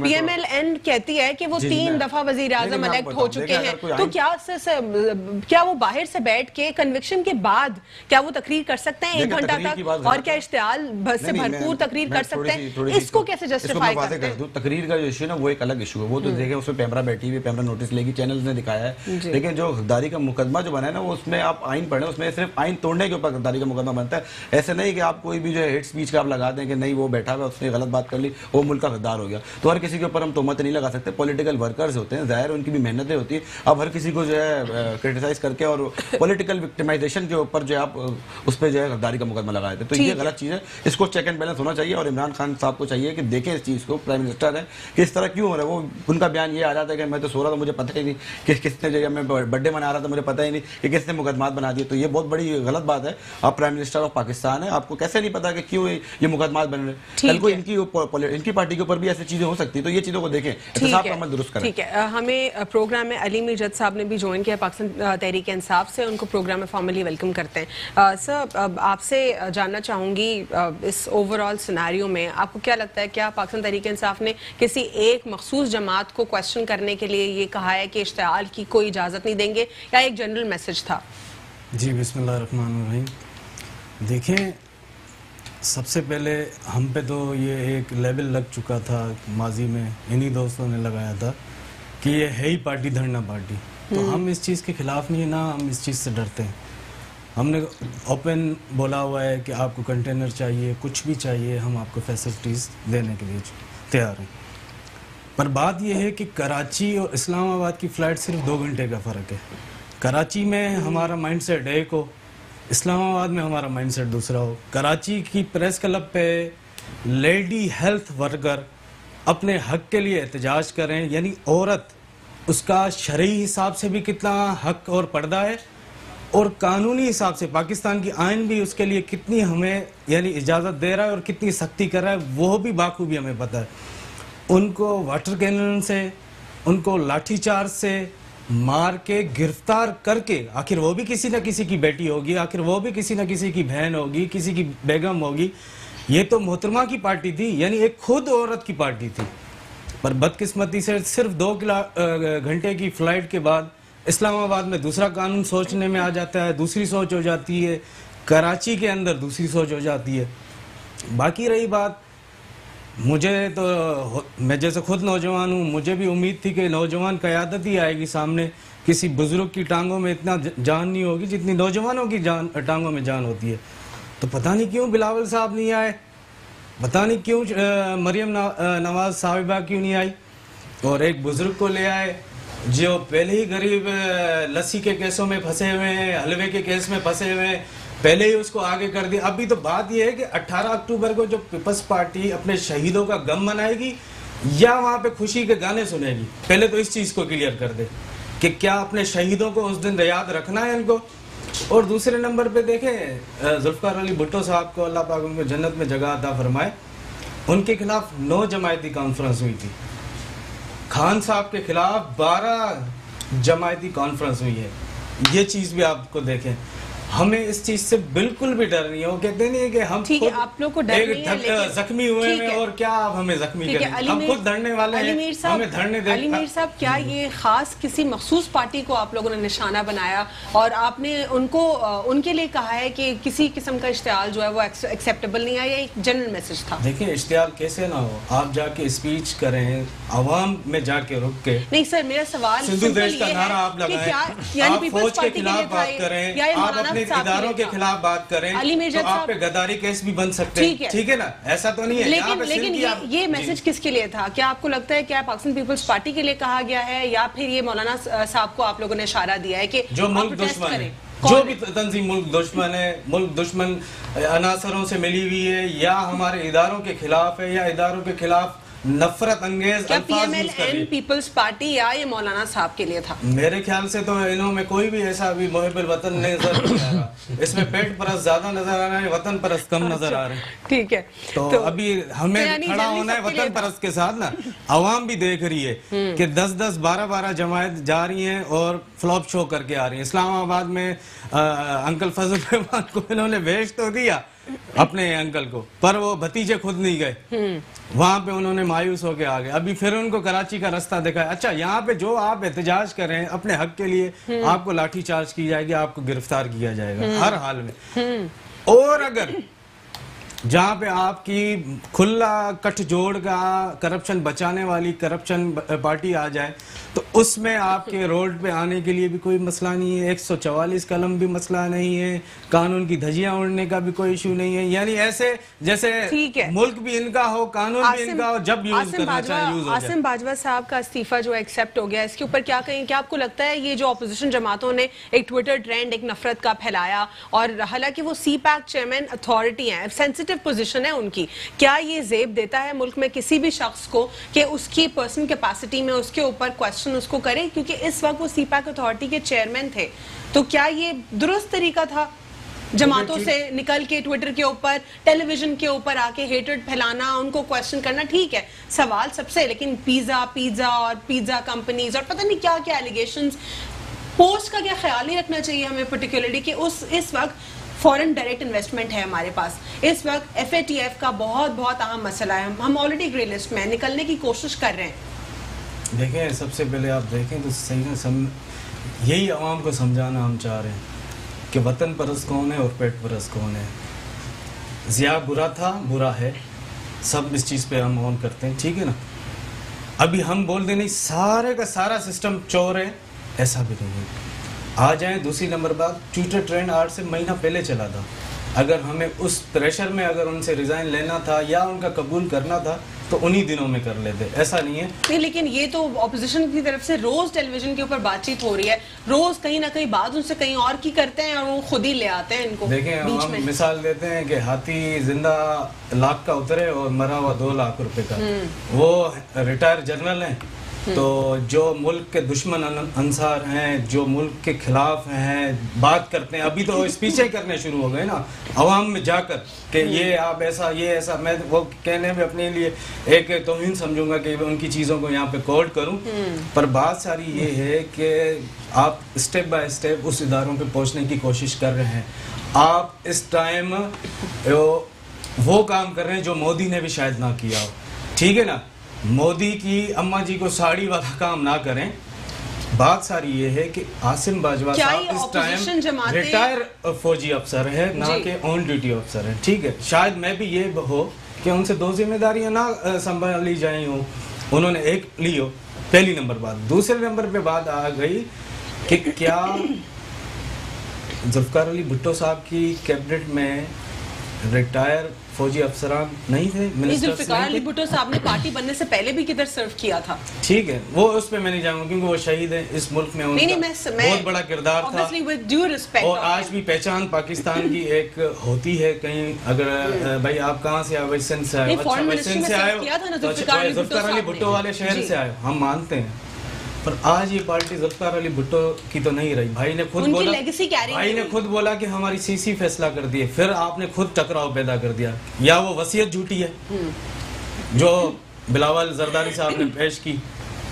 पीएमएलएन कहती है कि वो 3 दफा वजीर आजम इलेक्ट हो चुके हैं, तो क्या वो बाहर से बैठ के कन्विक्शन के बाद क्या वो तकरीर कर सकते हैं 1 घंटा तक, और क्या इश्तियाल से भरपूर तकरीर कर सकते हैं? इसको कैसे जस्टिफाई करते हैं? तकरीर का जो इशू है ना, वो एक अलग इशू है। वो तो देखें, उसमें पैमरा बैठी हुई, पैमरा नोटिस लेगी, चैनल्स ने दिखाया है। लेकिन जो गद्दारी का मुकदमा जो बना है ना, वो उसमें आप आइन पढ़े, उसमें सिर्फ आइन तोड़ने के ऊपर गद्दारी का मुकदमा बनता है। ऐसे नहीं कि आप कोई भी जो है हेट स्पीच का आप लगा दें कि नहीं वो बैठा हुआ उसने गलत बात कर ली, वो मुल्क का गद्दार हो गया। तो हर किसी के ऊपर हम तोहमत नहीं लगा सकते। पॉलिटिकल वर्कर्स होते हैं, जाहिर उनकी भी मेहनतें होती है। अब हर किसी को जो है क्रिटिसाइज करके और पॉलिटिकल विक्टिमाइजेशन के ऊपर जो है आप उस पर जो है गद्दारी का मुकदमा लगाए थे, तो ये गलत चीज़ है। इसको चेक एंड बैलेंस होना चाहिए और इमरान खान साहब को चाहिए कि देखें इस चीज़ को। प्राइम मिनिस्टर है कि इस तरह क्यों हो रहा है। वो उनका बयान ये आ जाता है कि मैं तो सो रहा था, मुझे पता ही नहीं कि किसने जो है, मैं बर्थडे मना रहा था, मुझे पता ही नहीं कि किसने मुकदमात बना दिए। तो ये बहुत बड़ी गलत बात है। आप प्राइम मिनिस्टर ऑफ पाकिस्तान है, आपको कैसे नहीं पता कि क्यों ये मुकदमात बन रहे हैं? कल को इनकी पार्टी के ऊपर भी ऐसी चीजें हो सकती है, तो ये चीजों को देखें, एहतिसाब का अमल दुरुस्त करें। ठीक है, हमें प्रोग्राम में अली मीरजत साहब ने भी ज्वाइन किया पाकिस्तान तहरीक इंसाफ से, उनको प्रोग्राम में फॉर्मली वेलकम करते हैं। सर, आपसे जानना चाहूंगी इस ओवरऑल सिनेरियो में आपको क्या लगता है, क्या पाकिस्तान तहरीक इंसाफ ने किसी एक मखसूस जमात को क्वेश्चन करने के लिए ये कहा है कि इश्तियाल की कोई इजाजत नहीं देंगे, या एक जनरल मैसेज था? जी, बिस्मिल्लाहिर्रहमानिर्रहीम। देखें, सबसे पहले हम पे तो ये एक लेवल लग चुका था माजी में, इन्हीं दोस्तों ने लगाया था कि ये है ही पार्टी धरना पार्टी। तो हम इस चीज़ के खिलाफ नहीं है ना, हम इस चीज़ से डरते हैं। हमने ओपन बोला हुआ है कि आपको कंटेनर चाहिए, कुछ भी चाहिए, हम आपको फैसिलिटीज़ देने के लिए तैयार हैं। पर बात यह है कि कराची और इस्लामाबाद की फ़्लाइट सिर्फ 2 घंटे का फ़र्क है। कराची में हमारा माइंड सेट एक हो, इस्लामाबाद में हमारा माइंडसेट दूसरा हो। कराची की प्रेस क्लब पे लेडी हेल्थ वर्कर अपने हक के लिए एहतजाज करें, यानी औरत, उसका शरई हिसाब से भी कितना हक और पर्दा है और कानूनी हिसाब से पाकिस्तान की आइन भी उसके लिए कितनी हमें यानी इजाज़त दे रहा है और कितनी सख्ती कर रहा है, वो भी बाखूबी हमें पता है। उनको वाटर कैनन से, उनको लाठीचार्ज से मार के गिरफ्तार करके, आखिर वो भी किसी न किसी की बेटी होगी, आखिर वो भी किसी न किसी की बहन होगी, किसी की बेगम होगी। ये तो मोहतरमा की पार्टी थी, यानी एक खुद औरत की पार्टी थी। पर बदकिस्मती से सिर्फ 2 घंटे की फ़्लाइट के बाद इस्लामाबाद में दूसरा कानून सोचने में आ जाता है, दूसरी सोच हो जाती है, कराची के अंदर दूसरी सोच हो जाती है। बाकी रही बात, मुझे तो, मैं जैसे खुद नौजवान हूँ, मुझे भी उम्मीद थी कि नौजवान क़यादत ही आएगी सामने। किसी बुजुर्ग की टांगों में इतना जान नहीं होगी जितनी नौजवानों की टांगों में जान होती है। तो पता नहीं क्यों बिलावल साहब नहीं आए, पता नहीं क्यों मरियम नवाज साहिबा क्यों नहीं आई, और एक बुजुर्ग को ले आए जो पहले ही गरीब लस्सी के केसों में फंसे हुए हैं, हलवे के केस में फंसे हुए हैं, पहले ही उसको आगे कर दिया। अभी तो बात यह है कि 18 अक्टूबर को जो पीपल्स पार्टी अपने शहीदों का गम मनाएगी या वहाँ पे खुशी के गाने सुनेगी, पहले तो इस चीज़ को क्लियर कर दे कि क्या अपने शहीदों को उस दिन याद रखना है इनको। और दूसरे नंबर पे देखें, जुल्फ़िकार अली भुट्टो साहब को अल्लाह पाक उनको जन्नत में जगह अता फरमाए, उनके खिलाफ 9 जमायती कॉन्फ्रेंस हुई थी। खान साहब के खिलाफ 12 जमायती कॉन्फ्रेंस हुई है, ये चीज़ भी आपको देखें। हमें इस चीज से बिल्कुल भी डर नहीं है। वो कहते नहीं है कि हम ठीक है, आप लोग को डर नहीं है, लेकिन जख्मी हुए हैं और क्या आप हमें जख्मी करें, हम खुद धरने वाले हैं, हमें धरने दें। अली मीर साहब, क्या ये खास किसी मखसूस पार्टी को आप लोगों ने निशाना बनाया और आपने उनको उनके लिए कहा है कि किसी किस्म का इश्तियाल जो है वो एक्सेप्टेबल नहीं है, या एक जनरल मैसेज था? देखिए, इश्तियाल कैसे ना हो, आप जाके स्पीच करें आवाम में जाके रुक के। नहीं सर, मेरा सवाल सिंधु देश का नारा आप लगाएं, आप फौज के खिलाफ बात करें, आप अपने इदारों के खिलाफ बात करें, तो आप पे गद्दारी केस भी बन सकते हैं, ठीक है ना? ऐसा तो नहीं है। लेकिन ये मैसेज किसके लिए था? क्या आपको लगता है क्या पाकिस्तान पीपल्स पार्टी के लिए कहा गया है, या फिर ये मौलाना साहब को आप लोगों ने इशारा दिया है कि जो मुल्क दुश्मन है, जो भी तंजीम मुल्क दुश्मन है, मुल्क दुश्मन अनासरों से मिली हुई है, या हमारे इदारों के खिलाफ है, या इदारों के खिलाफ नफरत अंगेज अल्फाज यूज कर रही है? पीपल्स पार्टी या ये मौलाना साहब के लिए था? मेरे ख्याल से तो इन्हों में कोई भी ऐसा भी मुहिब्बुल वतन नजर नहीं आ रहा। इसमें पेट परस्त ज्यादा नजर आ रहा है, वतन परस्त कम नजर आ रहे हैं। ठीक है, तो अभी हमें खड़ा होना है वतन परस्त के साथ ना। अवाम भी देख रही है कि 10-10, 12-12 जमात जा रही हैं और फ्लॉप शो करके आ रही है। इस्लामाबाद में अंकल फजल रहमान को इन्होंने भेज तो दिया अपने अंकल को, पर वो भतीजे खुद नहीं गए, वहां पे उन्होंने मायूस होके आ गए। अभी फिर उनको कराची का रास्ता दिखाया। अच्छा, यहाँ पे जो आप एहतजाज कर रहे हैं अपने हक के लिए, आपको लाठी चार्ज की जाएगी, आपको गिरफ्तार किया जाएगा हर हाल में। और अगर जहाँ पे आपकी खुला कठजोड़ का करप्शन बचाने वाली करप्शन पार्टी आ जाए, तो उसमें आपके रोड पे आने के लिए भी कोई मसला नहीं है, 144 कलम भी मसला नहीं है, कानून की धज्जियां उड़ने का भी कोई इशू नहीं है। यानी ऐसे जैसे मुल्क भी इनका हो, कानून भी इनका हो, जब यूज करना चाहे यूज हो जाए। आसिम बाजवा साहब का इस्तीफा जो एक्सेप्ट हो गया, इसके ऊपर क्या कहें? क्या आपको लगता है ये जो अपोजिशन जमातों ने एक ट्विटर ट्रेंड, एक नफरत का फैलाया, और हालांकि वो CPAC चेयरमैन अथॉरिटी हैं, सेंसिटिव पोजीशन है उनकी, क्या ये जेब देता है मुल्क में किसी भी शख्स को कि उसकी पर्सनल कैपेसिटी में उसके ऊपर क्वेश्चन उसको करे? क्योंकि इस वक्त वो CPAC अथॉरिटी के चेयरमैन थे, तो क्या ये दुरुस्त तरीका था जमातों से निकल के ट्विटर के ऊपर, टेलीविजन के ऊपर आके हेटेड फैलाना, उनको क्वेश्चन करना? ठीक है, सवाल सबसे, लेकिन पिज्जा और पिज्जा कंपनीज और पता नहीं क्या क्या एलिगेशंस, पोस्ट का क्या ख्याल नहीं रखना चाहिए हमें पर्टिकुलरली कि इस वक्त फॉरेन डायरेक्ट इन्वेस्टमेंट है हमारे पास, इस वक्त FATF का बहुत अहम मसला है, हम ऑलरेडी ग्रे लिस्ट में निकलने की कोशिश कर रहे हैं। देखें, सबसे पहले आप देखें तो सही ना, यही आवाम को समझाना हम चाह रहे हैं कि वतन परस्त कौन है और पेट परस्त कौन है। ज़िया बुरा था, बुरा है, सब इस चीज़ पे हम ऑन करते हैं, ठीक है ना? अभी हम बोल दें नहीं सारे का सारा सिस्टम चोर है, ऐसा भी नहीं है। आ जाए, दूसरी नंबर बात, ट्विटर ट्रेंड 8 से महीना पहले चला था। अगर हमें उस प्रेशर में अगर उनसे रिजाइन लेना था या उनका कबूल करना था तो उन्हीं दिनों में कर लेते, ऐसा नहीं है। नहीं, लेकिन ये तो ऑपोजिशन की तरफ से रोज टेलीविजन के ऊपर बातचीत हो रही है, रोज कहीं ना कहीं बात उनसे कहीं और की करते हैं और वो खुद ही ले आते हैं इनको। देखें, हम मिसाल देते हैं कि हाथी जिंदा लाख का उतरे और मरा हुआ 2 लाख रुपए का। वो रिटायर जनरल हैं, तो जो मुल्क के दुश्मन अंसार हैं, जो मुल्क के खिलाफ हैं, बात करते हैं। अभी तो स्पीचें करने शुरू हो गए ना अवाम में जाकर कि ये आप ऐसा, ये ऐसा। मैं वो कहने में अपने लिए एक तौहीन समझूंगा कि उनकी चीज़ों को यहाँ पे कोट करूं, पर बात सारी ये है कि आप स्टेप बाय स्टेप उस इदारों पे पहुँचने की कोशिश कर रहे हैं। आप इस टाइम वो काम कर रहे हैं जो मोदी ने भी शायद ना किया हो, ठीक है ना? मोदी की अम्मा जी को साड़ी वाला काम ना करें। बात सारी ये है कि आसिम बाजवा साहब इस टाइम रिटायर फौजी अफसर है, ना कि ऑन ड्यूटी अफसर है, ठीक है? शायद मैं भी ये हो कि उनसे 2 जिम्मेदारियां ना संभाली जाई हो, उन्होंने एक ली हो, पहली नंबर बात। दूसरे नंबर पे बात आ गई कि क्या जुल्फकार अली भुट्टो साहब की कैबिनेट में रिटायर फौजी अफसरान नहीं थे? जुल्फकार अली भुट्टो साहब ने पार्टी बनने से पहले भी किधर सर्व किया था? ठीक है, वो उस पे मैं नहीं जाऊंगा क्योंकि वो शहीद है इस मुल्क में, उनका बहुत बड़ा किरदार था। और आज भी पहचान पाकिस्तान की एक होती है कहीं, अगर भाई आप कहाँ से आए, सिंध से आए, अच्छा सिंध से आए हो, जुल्फकार अली भुट्टो वाले शहर से आए, हम मानते हैं। पर आज ये पार्टी जुल्फकार अली भुट्टो की तो नहीं रही। भाई ने खुद बोला कि हमारी सीसी फैसला कर दिए, फिर आपने खुद टकराव पैदा कर दिया। या वो वसीयत झूठी है जो बिलावल जरदारी साहब ने पेश की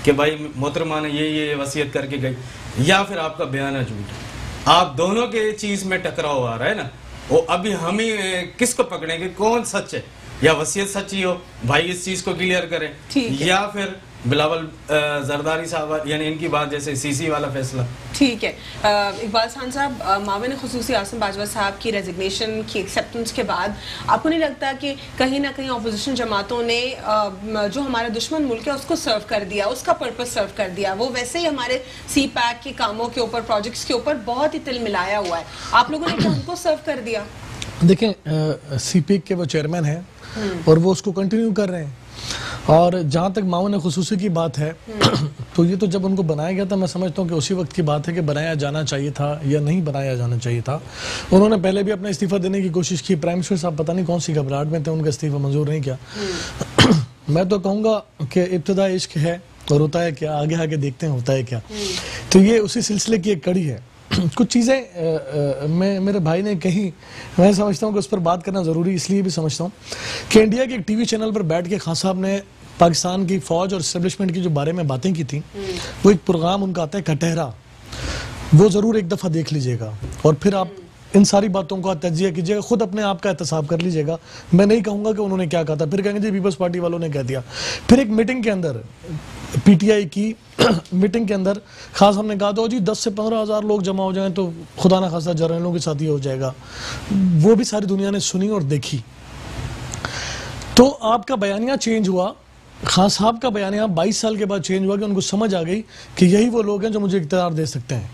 कि भाई मोहतरमा ने ये वसीयत करके गई, या फिर आपका बयान झूठ। आप दोनों के चीज में टकराव आ रहा है ना, वो अभी हम ही किसको पकड़ेंगे, कौन सच है, या वसीयत सच्ची हो, भाई इस चीज को क्लियर करें, या फिर बिलावल जरदारी साहब यानी इनकी बात जैसे सीसी वाला फैसला। ठीक है इकबाल खान साहब, माविन खुसूसी आसिम बाजवा साहब की रेजिग्नेशन की एक्सेप्टेंस के बाद आपको नहीं लगता कि कहीं ना कहीं अपोजिशन जमातों ने जो हमारा दुश्मन मुल्क है उसको सर्व कर दिया, उसका पर्पस सर्व कर दिया? वो वैसे ही हमारे सी पैक के कामों के ऊपर, प्रोजेक्ट्स के ऊपर बहुत ही तिल मिलाया हुआ है, आप लोगों ने क्या उनको सर्व कर दिया? देखें सीपीक के वो चेयरमैन हैं और वो उसको कंटिन्यू कर रहे हैं। और जहाँ तक माउन खुसूसी की बात है तो ये तो जब उनको बनाया गया था, मैं समझता हूँ कि उसी वक्त की बात है कि बनाया जाना चाहिए था या नहीं बनाया जाना चाहिए था। उन्होंने पहले भी अपना इस्तीफा देने की कोशिश की, प्राइम मिनिस्टर साहब पता नहीं कौन सी घबराहट में थे, उनका इस्तीफा मंजूर नहीं किया। मैं तो कहूँगा कि इब्तिदा इश्क है और होता है क्या, आगे आगे देखते हैं होता है क्या। तो ये उसी सिलसिले की एक कड़ी है। कुछ चीज़ें मेरे भाई ने कही, मैं समझता हूँ कि उस पर बात करना ज़रूरी इसलिए भी समझता हूँ कि इंडिया के एक टीवी चैनल पर बैठ के खान साहब ने पाकिस्तान की फ़ौज और इस्टेब्लिशमेंट की जो बारे में बातें की थी, वो एक प्रोग्राम उनका आता है कटहरा, वो ज़रूर एक दफ़ा देख लीजिएगा और फिर आप इन सारी बातों का तजिया कीजिएगा, खुद अपने आप का एहतसाब कर लीजिएगा। मैं नहीं कहूँगा कि उन्होंने क्या कहा था, फिर कहेंगे जी पीपल्स पार्टी वालों ने कह दिया। फिर एक मीटिंग के अंदर पीटीआई की मीटिंग के अंदर खास हमने कहा था जी 10 से 15 हज़ार लोग जमा हो जाएं तो खुदा ना खासा जर्नलों के साथ ही हो जाएगा। वो भी सारी दुनिया ने सुनी और देखी। तो आपका बयानिया चेंज हुआ, खान साहब का बयानिया 22 साल के बाद चेंज हुआ कि उनको समझ आ गई कि यही वो लोग हैं जो मुझे इख्तियार दे सकते हैं।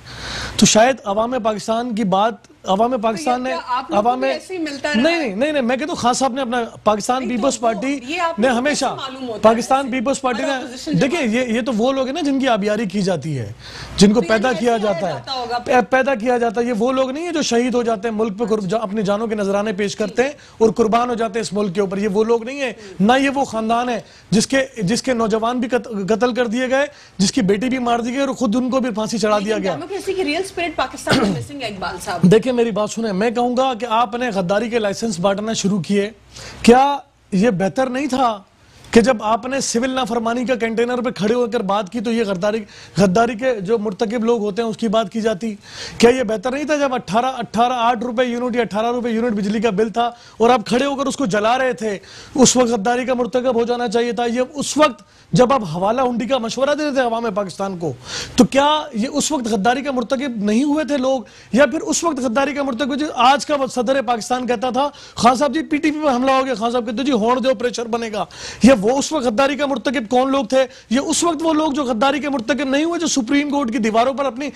तो शायद अवाम पाकिस्तान की बात, अवाम पाकिस्तान ने अवाम में नहीं मैं कहता हूँ खान साहब ने अपना पाकिस्तान पीपल्स पार्टी ने हमेशा पाकिस्तान पीपल्स पार्टी ने, देखिए ये तो वो लोग हैं ना जिनकी आबियारी की जाती है, जिनको पैदा किया जाता है, ये वो लोग नहीं है जो शहीद हो जाते हैं मुल्क पे, अपनी जानों के नजराने पेश करते हैं और कुर्बान हो जाते हैं इस मुल्क के ऊपर। ये वो लोग नहीं है, ना ये वो खानदान है जिसके नौजवान भी कत्ल कर दिए गए, जिसकी बेटी भी मार दी गई और खुद उनको भी फांसी चढ़ा दिया गया। देखिए मेरी बात सुने, मैं कहूंगा कि आपने गद्दारी के लाइसेंस बांटना शुरू किए, क्या यह बेहतर नहीं था कि जब आपने सिविल नाफरमानी का कंटेनर पे खड़े होकर बात की तो ये गद्दारी के जो मुर्तकिब लोग होते हैं उसकी बात की जाती? क्या ये बेहतर नहीं था जब 8 रुपए यूनिट या 18 रुपए यूनिट बिजली का बिल था और आप खड़े होकर उसको जला रहे थे? उस वक्त गद्दारी का मुर्तकब हो जाना चाहिए था। ये उस वक्त जब आप हवाला हुंडी का मशवरा देते थे अवाम पाकिस्तान को, तो क्या ये उस वक्त गद्दारी का मुर्तकब नहीं हुए थे लोग? या फिर उस वक्त गद्दारी का मुर्तकब आज का सदर पाकिस्तान कहता था खान साहब जी पीटीपी पर हमला हो गया, खान साहब कहते जी होड़ दो प्रेशर बनेगा। ये वो उस वक्त गद्दारी का मुर्तकब कौन लोग थे? ये उस वक्त वो लोग जो गद्दारी के मुर्तकब नहीं हुए, जो सुप्रीम कोर्ट की दीवारों पर अपनी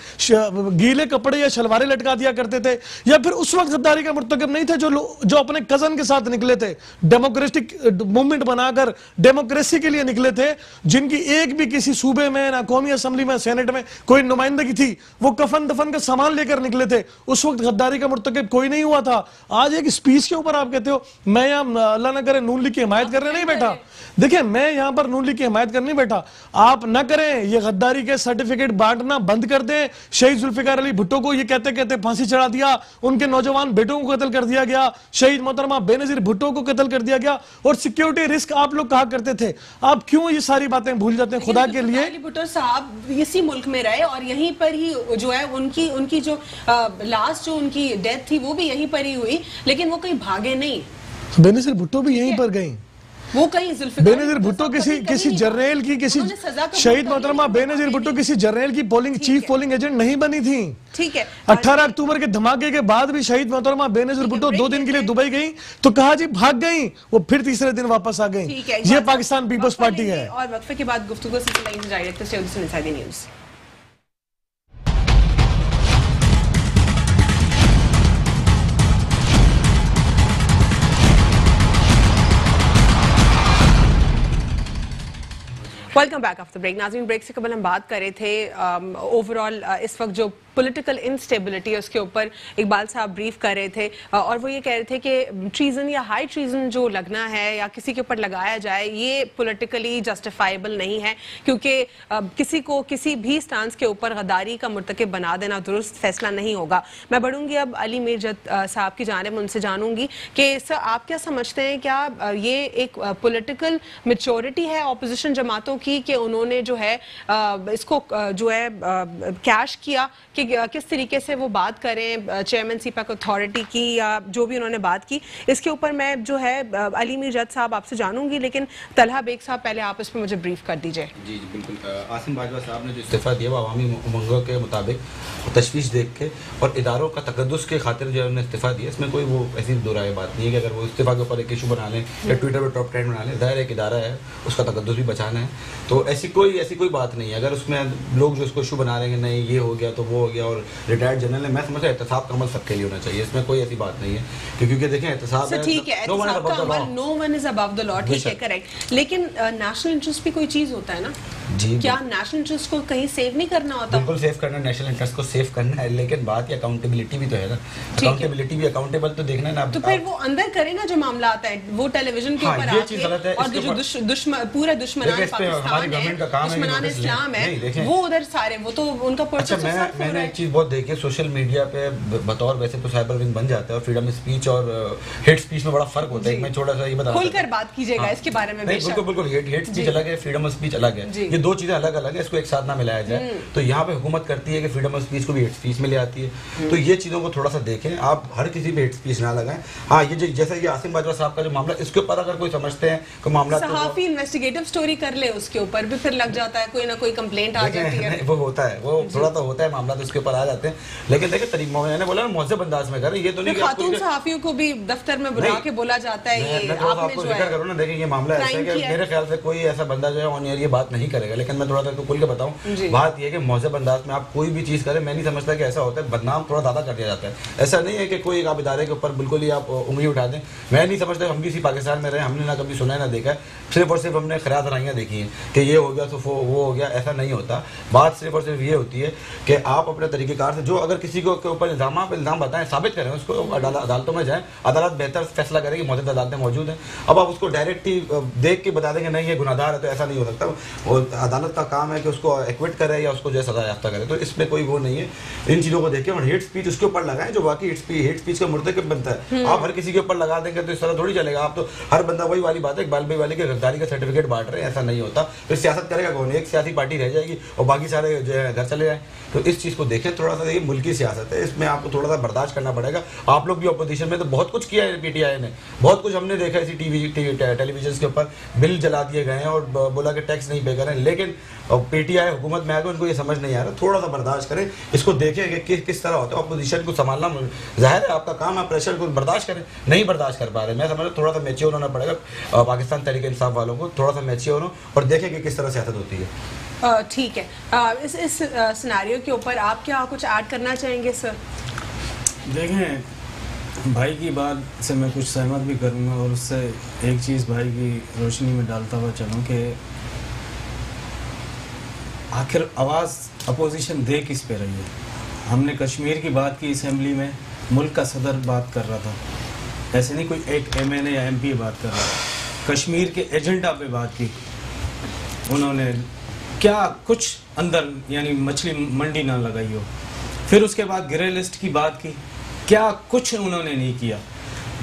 गीले कपड़े या शलवारें लटका दिया करते थे? या फिर उस वक्त गद्दारी का मुर्तकब नहीं थे जो अपने कजन के साथ निकले थे, डेमोक्रेटिक मूवमेंट बनाकर डेमोक्रेसी के लिए निकले थे, जिनकी एक भी किसी सूबे में ना कौमी असेंबली में सेनेट में कोई नुमाइंदगी थी, वो कफन दफन का सामान लेकर निकले थे? उस वक्त गद्दारी का मुर्तकब कोई नहीं हुआ था। आज एक स्पीच के ऊपर आप कहते हो मैं यहाँ अल्लाह न करे नून लीग की हिमायत करने नहीं बैठा। देखिए मैं यहाँ पर नून लीग की हिमायत करने बैठा, आप न करें, ये गद्दारी के सर्टिफिकेट बांटना बंद कर दें। शहीद जुल्फिकार अली भुट्टो को ये कहते कहते फांसी चढ़ा दिया, उनके नौजवान बेटों को कत्ल कर दिया गया, शहीद मोहतरमा बेनजीर भुट्टो को कत्ल कर दिया गया, और सिक्योरिटी रिस्क आप लोग कहा करते थे। आप क्यों ये सारी बातें भूल जाते हैं खुदा के लिए? अली भुट्टो साहब इसी मुल्क में रहे और यहीं पर ही जो है उनकी जो लास्ट जो उनकी डेथ थी वो भी यहीं पर ही हुई, लेकिन वो कहीं भागे नहीं। बेनजीर भुट्टो भी यहीं पर गई, वो कहीं बेनजीर भुट्टो किसी जर्नल की, किसी शहीद मोहतरमा बेनजीर भुट्टो किसी जर्नल की चीफ पोलिंग एजेंट नहीं बनी थी। ठीक है, 18 अक्टूबर के धमाके के बाद भी शहीद मोहतरमा बेनजीर भुट्टो 2 दिन के लिए दुबई गई तो कहा जी भाग गई, वो फिर तीसरे दिन वापस आ गई। ये पाकिस्तान पीपल्स पार्टी है। और वक्फे के बाद गुफ्तगू सिलसिला जारी रखते हैं news. Welcome back after break. नाज़रीन, ब्रेक से कबल हम बात कर रहे थे ओवरऑल इस वक्त जो पॉलिटिकल इंस्टेबिलिटी है उसके ऊपर इकबाल साहब ब्रीफ कर रहे थे और वो ये कह रहे थे कि ट्रीजन या हाई ट्रीजन जो लगना है या किसी के ऊपर लगाया जाए ये पॉलिटिकली जस्टिफाइबल नहीं है, क्योंकि किसी को किसी भी स्टांस के ऊपर गद्दारी का मुर्तकिब बना देना दुरुस्त फैसला नहीं होगा। मैं बढ़ूंगी अब अली मीरजत साहब की जानिब, उनसे जानूंगी कि सर आप क्या समझते हैं, क्या ये एक पॉलिटिकल मैच्योरिटी है ऑपोजिशन जमातों की कि उन्होंने जो है इसको जो है कैश किया कि किस तरीके से वो बात करें चेयरमैन सीपैक अथॉरिटी की या जो भी उन्होंने बात की, इसके ऊपर मैं जो है अली मीर जज साहब आपसे जानूंगी, लेकिन तलहा बेग साहब पहले आप इस पर मुझे ब्रीफ कर दीजिए। जी बिल्कुल। आसिम बाजवा साहब ने जो इस्तीफ़ा दिया वो अवामी उमंगों के मुताबिक तशवीश देख के और इदारों का तकद्दुस के खातिर जो है उन्होंने इस्तीफ़ा दिया। इसमें कोई वो ऐसी दोहराए बात नहीं है कि अगर वो इस्तीफ़ा के ऊपर एक इशू बना लें या ट्विटर पर टॉप ट्रेंड बना लें, ज़ाहिर एक इदारा है, उसका तकद्दुस भी बचाना है। तो ऐसी कोई बात नहीं है। अगर उसमें लोग जो इसको इशू बना रहे हैं नहीं ये हो गया तो वो हो गया, और रिटायर्ड जनरल है, मैं समझता हूँ एहतसाब का अमल सबके लिए होना चाहिए, इसमें कोई ऐसी बात नहीं है। क्योंकि देखें एहतसाब है, ठीक है, no one is above the law, ठीक है, करेक्ट, लेकिन नेशनल इंटरेस्ट भी कोई चीज होता है ना जी। क्या नेशनल इंटरेस्ट को कहीं सेव नहीं करना होता? बिल्कुल सेव करना है, नेशनल इंटरेस्ट को सेव करना है, लेकिन बात ये अकाउंटेबिलिटी भी तो है ना। अकाउंटेबिलिटी भी अकाउंटेबल तो देखना है ना। तो फिर वो अंदर करे ना जो मामला आता है, वो टेलीविजन के ऊपर आके और जो पूरा दुश्मनान पाकिस्तान है, दुश्मनान इस्लाम है, वो उधर सारे वो तो उनका पर्चा। मैंने एक चीज बहुत देखी है सोशल मीडिया पे, बतौर वैसे तो साइबर विंग बन जाता है और फ्रीडम स्पीच और हेट स्पीच में बड़ा फर्क होता है। मैं छोटा सा ये बता खुलकर बात कीजिएगा इसके बारे में। बिल्कुल हेट स्पीच अलग है, फ्रीडम ऑफ स्पीच अलग है, ये दो चीजें अलग अलग है, इसको एक साथ ना मिलाया जाए। तो यहाँ पे हुकूमत करती है कि फ्रीडम ऑफ स्पीच को भी हेट स्पीच में ले आती है। तो ये चीज़ों को थोड़ा सा देखें, आप हर किसी पे हेट स्पीच ना लगाएं। हाँ, ये जैसे ये आसिम बाजवा साहब का जो मामला, इसके ऊपर अगर कोई समझते हैं कोई मामला, सहाफी इन्वेस्टिगेटिव स्टोरी कर ले, उसके ऊपर भी फिर लग जाता है, कोई ना कोई कंप्लेंट आ जाती है। वो होता है, वो थोड़ा तो होता है मामला, तो उसके ऊपर आ जाते हैं। लेकिन देखिए तरीका मैंने बोला ना, मुहज़्ज़ब अंदाज में करें। ये तो नहीं खातून सहाफियों को भी दफ्तर में बुला के बोला जाता है। ये आपने जो है करो ना, देखिए ये मामला ऐसा है कि मेरे ख्याल से कोई ऐसा बंदा जो है ऑन एयर ये बात नहीं करेगा, लेकिन मैं थोड़ा सा खुल के बताऊं, बात यह है कि मुहज़्ज़ब अंदाज में आप कोई भी चीज़ करें, मैं नहीं समझता कि ऐसा होता है बदनाम थोड़ा ज़्यादा कर दिया जाता है। ऐसा नहीं है कि कोई आप इदारे के ऊपर बिल्कुल ही आप उंगली उठा दें। मैं नहीं समझता, हम भी इसी पाकिस्तान में रहे, हमने ना कभी सुना है ना देखा है, सिर्फ और सिर्फ हमने खराब धराइयाँ देखी हैं कि ये हो गया तो वो हो गया, ऐसा नहीं होता। बात सिर्फ और सिर्फ ये होती है कि आप अपने तरीक़ेकार से, जो अगर किसी को के ऊपर इल्ज़ाम बताएं, साबित करें, उसको अदालतों में जाएँ, अदालत बेहतर फैसला करेगी, मौजूद अदालतें मौजूद हैं। अब आप उसको डायरेक्ट ही देख के बता देंगे नहीं ये गुनाहगार है, तो ऐसा नहीं हो सकता। और अदालत का काम है कि उसको एक्विट करे या उसको जो है सजा याफ्ता करे, तो इसमें कोई वो नहीं है। इन चीज़ों को देखें और हेट स्पीच उसके ऊपर लगाएं जो बाकी हेट स्पीच का मुर्तकिब बनता है। आप हर किसी के ऊपर लगा देंगे तो इस तरह थोड़ी चलेगा। आप तो हर बंदा वही वाली बात है, इकबाल भाई वाली के गद्दारी का सर्टिफिकेट बांट रहे हैं, ऐसा नहीं होता। फिर सियासत करेगा कौन? एक सियासी पार्टी रह जाएगी और बाकी सारे जो है घर चले जाए। तो इस चीज़ को देखें थोड़ा सा, ये मुल्की सियासत है, इसमें आपको थोड़ा सा बर्दाश्त करना पड़ेगा। आप लोग भी अपोजिशन में तो बहुत कुछ किया है, PTI ने बहुत कुछ हमने देखा इसी टेलीविजन के ऊपर, बिल जला दिए गए हैं और बोला कि टैक्स नहीं पे करें, लेकिन PTI हुकूमत में आगे उनको ये समझ नहीं आ रहा। थोड़ा सा बर्दाश्त करें, इसको देखें कि किस तरह होता है। अपोजिशन को संभालना जाहिर है आपका काम है, प्रेशर को बर्दाश्त करें, नहीं बर्दाश्त कर पा रहे। मैं समझ थोड़ा सा मैच्योर होना पड़ेगा पाकिस्तान तहरीक इंसाफ वालों को, थोड़ा सा मैच्योर हो और देखें कि किस तरह सियासत होती है। ठीक है, इस सिनेरियो के ऊपर आप क्या कुछ ऐड करना चाहेंगे सर? देखें, भाई की बात से मैं कुछ सहमत भी करूँगा और उससे एक चीज़ भाई की रोशनी में डालता हुआ चलूँ कि आखिर आवाज़ अपोजिशन दे किस पे रही है। हमने कश्मीर की बात की असेंबली में, मुल्क का सदर बात कर रहा था, ऐसे नहीं कोई एक MNA या MP बात कर रहा था, कश्मीर के एजेंडा पे बात की उन्होंने, क्या कुछ अंदर यानी मछली मंडी ना लगाई हो। फिर उसके बाद ग्रे लिस्ट की बात की, क्या कुछ उन्होंने नहीं किया।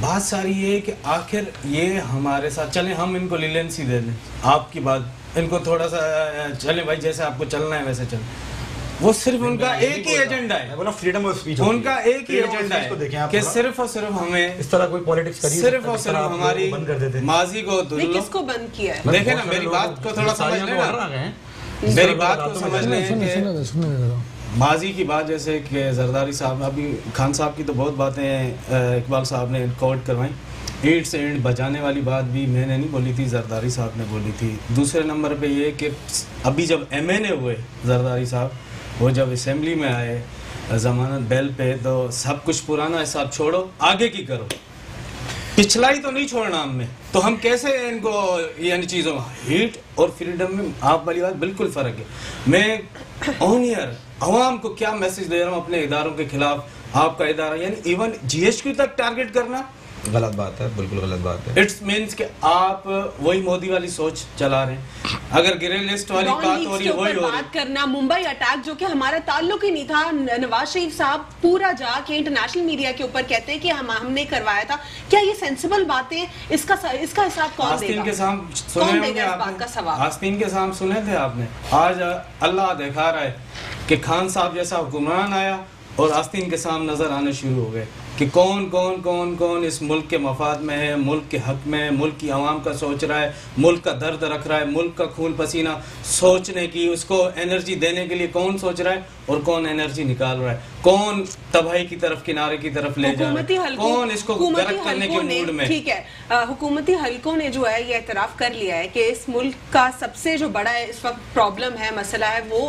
बात सारी ये है कि आखिर ये हमारे साथ चले, हम इनको लीलेंसी दे दें, आपकी बात इनको थोड़ा सा चले भाई, जैसे आपको चलना है वैसे चले। वो सिर्फ उनका एक ही एजेंडा है, फ्रीडम ऑफ स्पीच, उनका एक ही एजेंडा है कि सिर्फ और सिर्फ हमें इस तरह कोई पॉलिटिक्स करिए, सिर्फ और सिर्फ हमारी माजी को किसको बंद किया है। देखे ना, मेरी बात को थोड़ा समझ लेना, मेरी बात को समझ लें। माजी की बात जैसे कि जरदारी साहब, अभी खान साहब की तो बहुत बातें इकबाल साहब ने कोट करवाई, ईंट से ईंट बजाने वाली बात भी मैंने नहीं बोली थी, जरदारी साहब ने बोली थी। दूसरे नंबर पे ये कि अभी जब MNA हुए जरदारी साहब, वो जब असेंबली में आए जमानत बेल पे, तो सब कुछ पुराना हिसाब छोड़ो, आगे की करो, पिछला ही तो नहीं छोड़ना हमने। तो हम कैसे इनको यानी चीज़ों, हीट और फ्रीडम में आप वाली बात बिल्कुल फ़र्क है। मैं ऑन ईयर अवाम को क्या मैसेज दे रहा हूँ अपने इदारों के खिलाफ, आपका इदारा यानी इवन GHQ तक टारगेट करना, गलत बात है, बिल्कुल गलत बात है। इट्स मीन्स कि आप वही मोदी वाली सोच चला रहे हैं। अगर ग्रे लिस्ट वाली बात हो रही है, वही हो रही है। करना मुंबई अटैक जो कि हमारा ताल्लुक ही नहीं था, नवाज शरीफ साहब पूरा जाके इंटरनेशनल मीडिया के ऊपर कहते हैं कि हमने करवाया था। क्या ये सेंसिबल बातें? इसका हिसाब कौन देगा? आस्तीन के सामने सुने होंगे आपने, आस्तीन के सामने सुने थे आपने। आज अल्लाह दिखा रहा है कि खान साहब जैसा हुक्मरान आया और आस्तीन के सामने नजर आने शुरू हो गए कि कौन कौन कौन कौन इस मुल्क के मफाद में है, मुल्क के हक में है, मुल्क की आवाम का सोच रहा है, मुल्क का दर्द रख रहा है, मुल्क का खून पसीना सोचने की, उसको एनर्जी देने के लिए कौन सोच रहा है और कौन एनर्जी निकाल रहा है, कौन तबाही की तरफ, किनारे की तरफ ले जा रहा है, कौन इसको गर्क करने के मूड में। ठीक है, हुकूमती हलकों ने जो है ये एतराफ़ कर लिया है कि इस मुल्क का सबसे जो बड़ा इस वक्त प्रॉब्लम है, मसला है, वो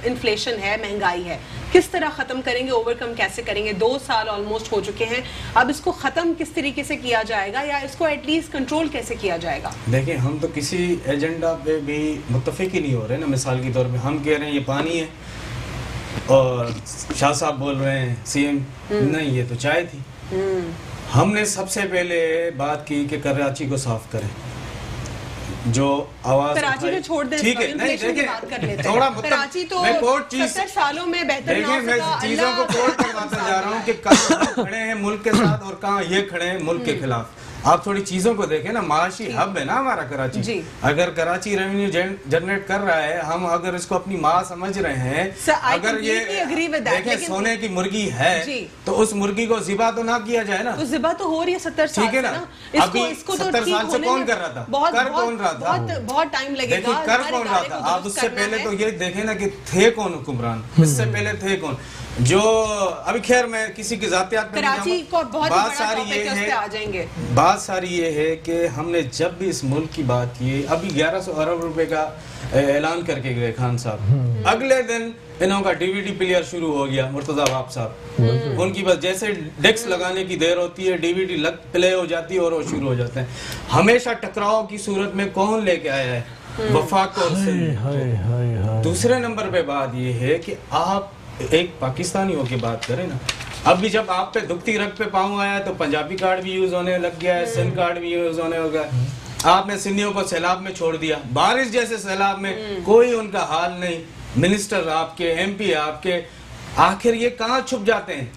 इन्फ्लेशन है, महंगाई है। किस तरह ख़त्म करेंगे, ओवरकम कैसे करेंगे? 2 साल ऑलमोस्ट हो चुके हैं, अब इसको ख़त्म किस तरीके से किया जाएगा या इसको एटलीस्ट कंट्रोल कैसे किया जाएगा? देखिए, हम तो किसी एजेंडा पे भी मुत्तफिक ही नहीं हो रहे ना। मिसाल के तौर पे हम कह रहे हैं ये पानी है और शाह साहब बोल रहे हैं सीएम नहीं ये तो चाय थी। हमने सबसे पहले बात की कि कराची को साफ करें, जो आवाज कराची को छोड़ दें, ठीक है, नहीं देखिए बात कर लेते थोड़ा हैं। कराची तो मैं कोर्ट चीज 70 सालों में बेहतर देखिए, मैं चीजों को कोर्ट करवाता जा रहा हूँ कि कहाँ खड़े हैं मुल्क के साथ और कहाँ ये खड़े हैं मुल्क के खिलाफ। आप थोड़ी चीजों को देखें ना, माशी हब है ना हमारा कराची। अगर कराची रेवेन्यू जनरेट कर रहा है, हम अगर इसको अपनी माँ समझ रहे हैं, अगर ये देखें सोने की मुर्गी है तो उस मुर्गी को ज़िबा तो ना किया जाए ना। तो ज़िबा तो हो रही है 70 साल, ठीक है ना। अभी 70 साल से कौन कर रहा था, कर कौन रहा था, बहुत टाइम लगेगा। कर कौन रहा था? आप उससे पहले तो ये देखें ना कि थे कौन हुक्मरान, इससे पहले थे कौन जो अभी। खैर मैं किसी की जातियात पे कराची को बहुत बात सारी ये है, आ जाएंगे। बात सारी ये है कि हमने जब भी इस मुल्क की बात की, अभी 1100 अरब रुपए का ऐलान करके गए खान साहब, अगले दिन इन्हों का डीवीडी प्लेयर शुरू हो गया। मुर्तजा बाप साहब उनकी बस जैसे डेस्क लगाने की देर होती है, डीवीडी प्ले हो जाती है और वो शुरू हो जाते हैं। हमेशा टकराव की सूरत में कौन लेके आया है? वफाक और सिंध। दूसरे नंबर पे बात ये है कि आप एक पाकिस्तानी होके बात करें ना। अभी जब आप पे दुखती रग पे पाँव आया तो पंजाबी कार्ड भी यूज होने लग गया है, सिंध कार्ड भी यूज होने हो गया। आपने सिंधियों को सैलाब में छोड़ दिया, बारिश जैसे सैलाब में कोई उनका हाल नहीं। मिनिस्टर आपके, एमपी आपके, आखिर ये कहाँ छुप जाते हैं?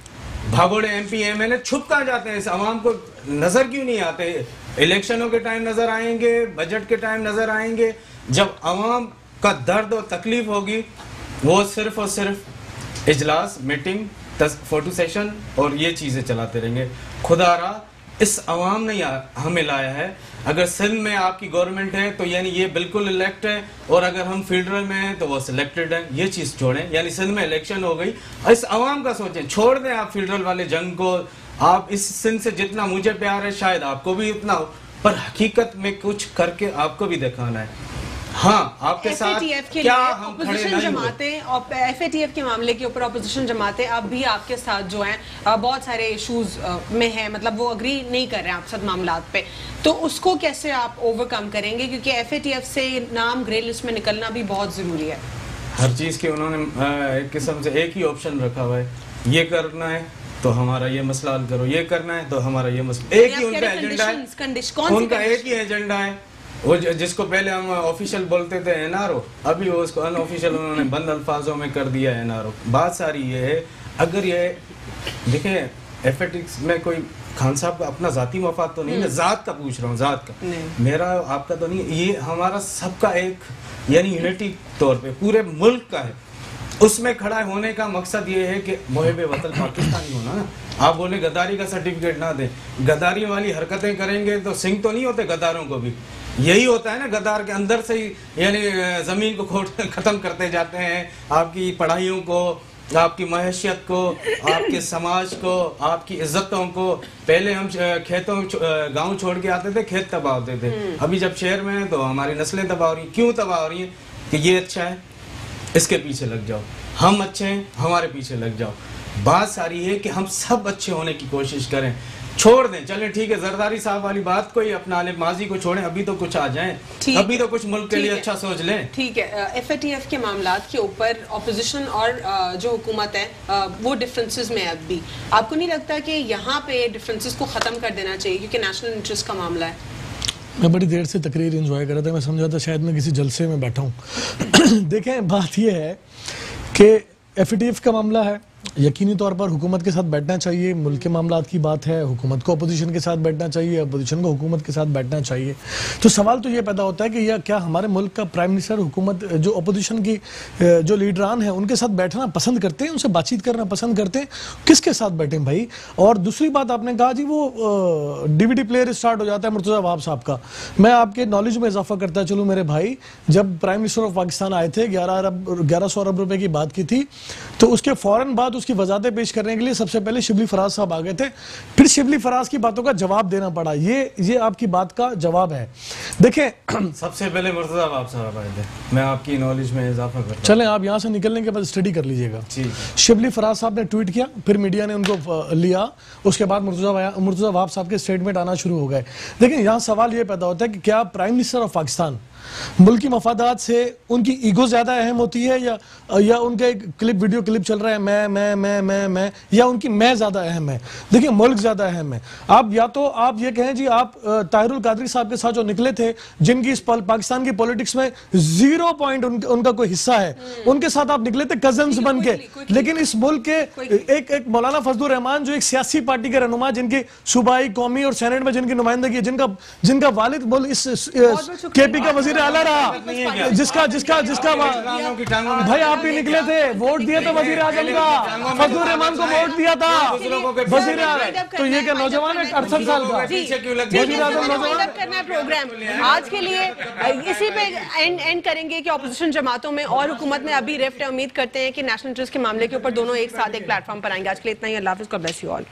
भागोड़े एमपी एमएलए छुप कहाँ जाते हैं? इस आवाम को नजर क्यों नहीं आते? इलेक्शनों के टाइम नजर आएंगे, बजट के टाइम नजर आएंगे। जब आवाम का दर्द और तकलीफ होगी वो सिर्फ और सिर्फ इजलास, मीटिंग, फोटो सेशन और ये चीज़ें चलाते रहेंगे। खुदारा इस अवाम ने हमें लाया है। अगर सिंध में आपकी गवर्नमेंट है तो यानी ये बिल्कुल इलेक्ट है, और अगर हम फेडरल में हैं तो वो सिलेक्टेड है। ये चीज़ छोड़ें, यानी सिंध में इलेक्शन हो गई, इस अवाम का सोचें। छोड़ दें आप फेडरल वाले जंग को। आप इस सिंध से जितना मुझे प्यार है शायद आपको भी उतना हो, पर हकीकत में कुछ करके आपको भी दिखाना है। हाँ, आपके साथ क्या हम खड़े नहीं जमातें और एफएटीएफ के मामले के ऊपर अपोजिशन जमातें अब भी आपके साथ जो हैं बहुत सारे इश्यूज में हैं, मतलब वो अग्री नहीं कर रहे हैं आप सब मामलात पे, तो उसको कैसे आप ओवरकम करेंगे? क्योंकि एफएटीएफ से नाम ग्रे लिस्ट में निकलना भी बहुत जरूरी है। हर चीज़ के उन्होंने एक किस्म से एक ही ऑप्शन रखा हुआ है, ये करना है तो हमारा ये मसला हल करो, ये करना है तो हमारा ये मसला। एक ही उनका एजेंडा है, उनका एक ही एजेंडा है। वो जिसको पहले हम ऑफिशियल बोलते थे एनआरओ, अभी वो उसको अनऑफिशियल उन्होंने बंद अल्फाजों में कर दिया है एनआरओ। बात सारी ये है, अगर ये देखें एफएटिक्स में कोई खान साहब का अपना जाती मफाद तो नहीं है, जात का पूछ रहा हूँ, जात का, मेरा आपका तो नहीं, ये हमारा सबका एक यानी यूनिटी तौर पे पूरे मुल्क का है। उसमें खड़ा होने का मकसद ये है कि मुहिब वतन पाकिस्तानी होना ना। आप बोले गद्दारी का सर्टिफिकेट ना दें, गद्दारी वाली हरकतें करेंगे तो सिंह तो नहीं होते, गद्दारों को भी यही होता है ना। गद्दार के अंदर से ही यानी ज़मीन को ख़त्म करते जाते हैं, आपकी पढ़ाइयों को, आपकी महैशियत को, आपके समाज को, आपकी इज्जतों को। पहले हम खेतों गांव छोड़ के आते थे, खेत तबाह होते थे। अभी जब शहर में हैं तो हमारी नस्लें तबाह हो रही हैं। क्यों तबाह हो रही हैं? कि ये अच्छा है इसके पीछे लग जाओ, हम अच्छे हैं हमारे पीछे लग जाओ। बात सारी है कि हम सब अच्छे होने की कोशिश करें। छोड़ दें, चलें ठीक है, जरदारी साहब वाली बात कोई अपना ले, माजी को छोड़ें, अभी तो कुछ आ जाएं, अभी तो कुछ मुल्क के लिए अच्छा सोच लें। ठीक है, FATF के मामलात के ऊपर ऑपोजिशन और जो हुकूमत है वो डिफरेंसेस में है। अभी आपको नहीं लगता कि यहाँ पे डिफरेंसेस को ख़त्म कर देना चाहिए क्योंकि नेशनल इंटरेस्ट का मामला है? मैं बड़ी देर से तकरीर एंजॉय कर रहा था, मैं समझा था शायद मैं किसी जलसे में बैठा हूँ। देखें, बात यह है कि FATF का मामला है, यकीनी तौर पर हुकूमत के साथ बैठना चाहिए, मुल्क के मामलात की बात है, हुकूमत को अपोजिशन के साथ बैठना चाहिए, अपोजिशन को हुकूमत के साथ बैठना चाहिए। तो सवाल तो ये पैदा होता है कि यह क्या हमारे मुल्क का प्राइम मिनिस्टर हुकूमत जो अपोजिशन की जो लीडरान हैं उनके साथ बैठना पसंद करते हैं, उनसे बातचीत करना पसंद करते हैं? किसके साथ बैठें भाई? और दूसरी बात आपने कहा जी वो DVD प्लेयर स्टार्ट हो जाता है मुर्तज़ा वहाब साहब का। मैं आपके नॉलेज में इजाफा करता चलूँ मेरे भाई, जब प्राइम मिनिस्टर ऑफ पाकिस्तान आए थे 1100 अरब रुपए की बात की थी, तो उसके फौरन बाद उसकी वजाहतें पेश करने के लिए सबसे पहले शिबली फराज साहब आ गए थे, फिर शिबली फराज की बातों का जवाब देना पड़ा। ये आपकी बात का जवाब है। देखें, सबसे पहले मुर्तज़ा वहाब साहब आए थे, मैं आपकी नॉलेज में इजाफा करता हूं। चलें, आप यहां से निकलने के बाद स्टडी कर लीजिएगा। शिबली फराज साहब ने ट्वीट किया, फिर मीडिया ने उनको लिया, उसके बाद मुर्तज़ा वहाब साहब के स्टेटमेंट आना शुरू हो गए। देखिए, यहां सवाल यह पैदा होता है कि क्या प्राइम मिनिस्टर ऑफ पाकिस्तान मुल्क की मफादात से उनकी ईगो ज्यादा अहम होती है या उनका एक वीडियो क्लिप चल रहा है मैं, या उनकी मैं ज्यादा अहम है? देखिए, मुल्क ज्यादा अहम है। आप या तो आप ये कहें जी, आप ताहिरुल कादरी साहब के साथ जो निकले थे, जिनकी इस पाकिस्तान की पॉलिटिक्स में 0 पॉइंट उनका कोई हिस्सा है, उनके साथ आप निकले थे कजन्स बन के। लेकिन इस मुल्क के एक मौलाना फजलुर रहमान जो एक सियासी पार्टी के रहनुमा, जिनकी सूबाई, कौमी और सेनेट में जिनकी नुमाइंदगी, जिनका वालिद इस KP का वजीर आला रहा, जिसका भाई आप भी निकले थे, वोट दिए थे वजीर आजम का, फजलुर रहमान को वोट दिया था वजीर आजम। तो ये क्या नौजवान है 68 साल का वजीर आजम नौजवान करना है प्रोग्राम। आज के लिए इसी पे एंड करेंगे कि ऑपोजिशन जमातों में और हुकूमत में अभी रिफ्ट है। उम्मीद करते हैं कि नेशनल इंटरेस्ट के मामले के ऊपर दोनों एक साथ एक प्लेटफॉर्म पर आएंगे। आज के लिए इतना ही। अल्लाह हाफिज़, गॉड ब्लेस यू ऑल।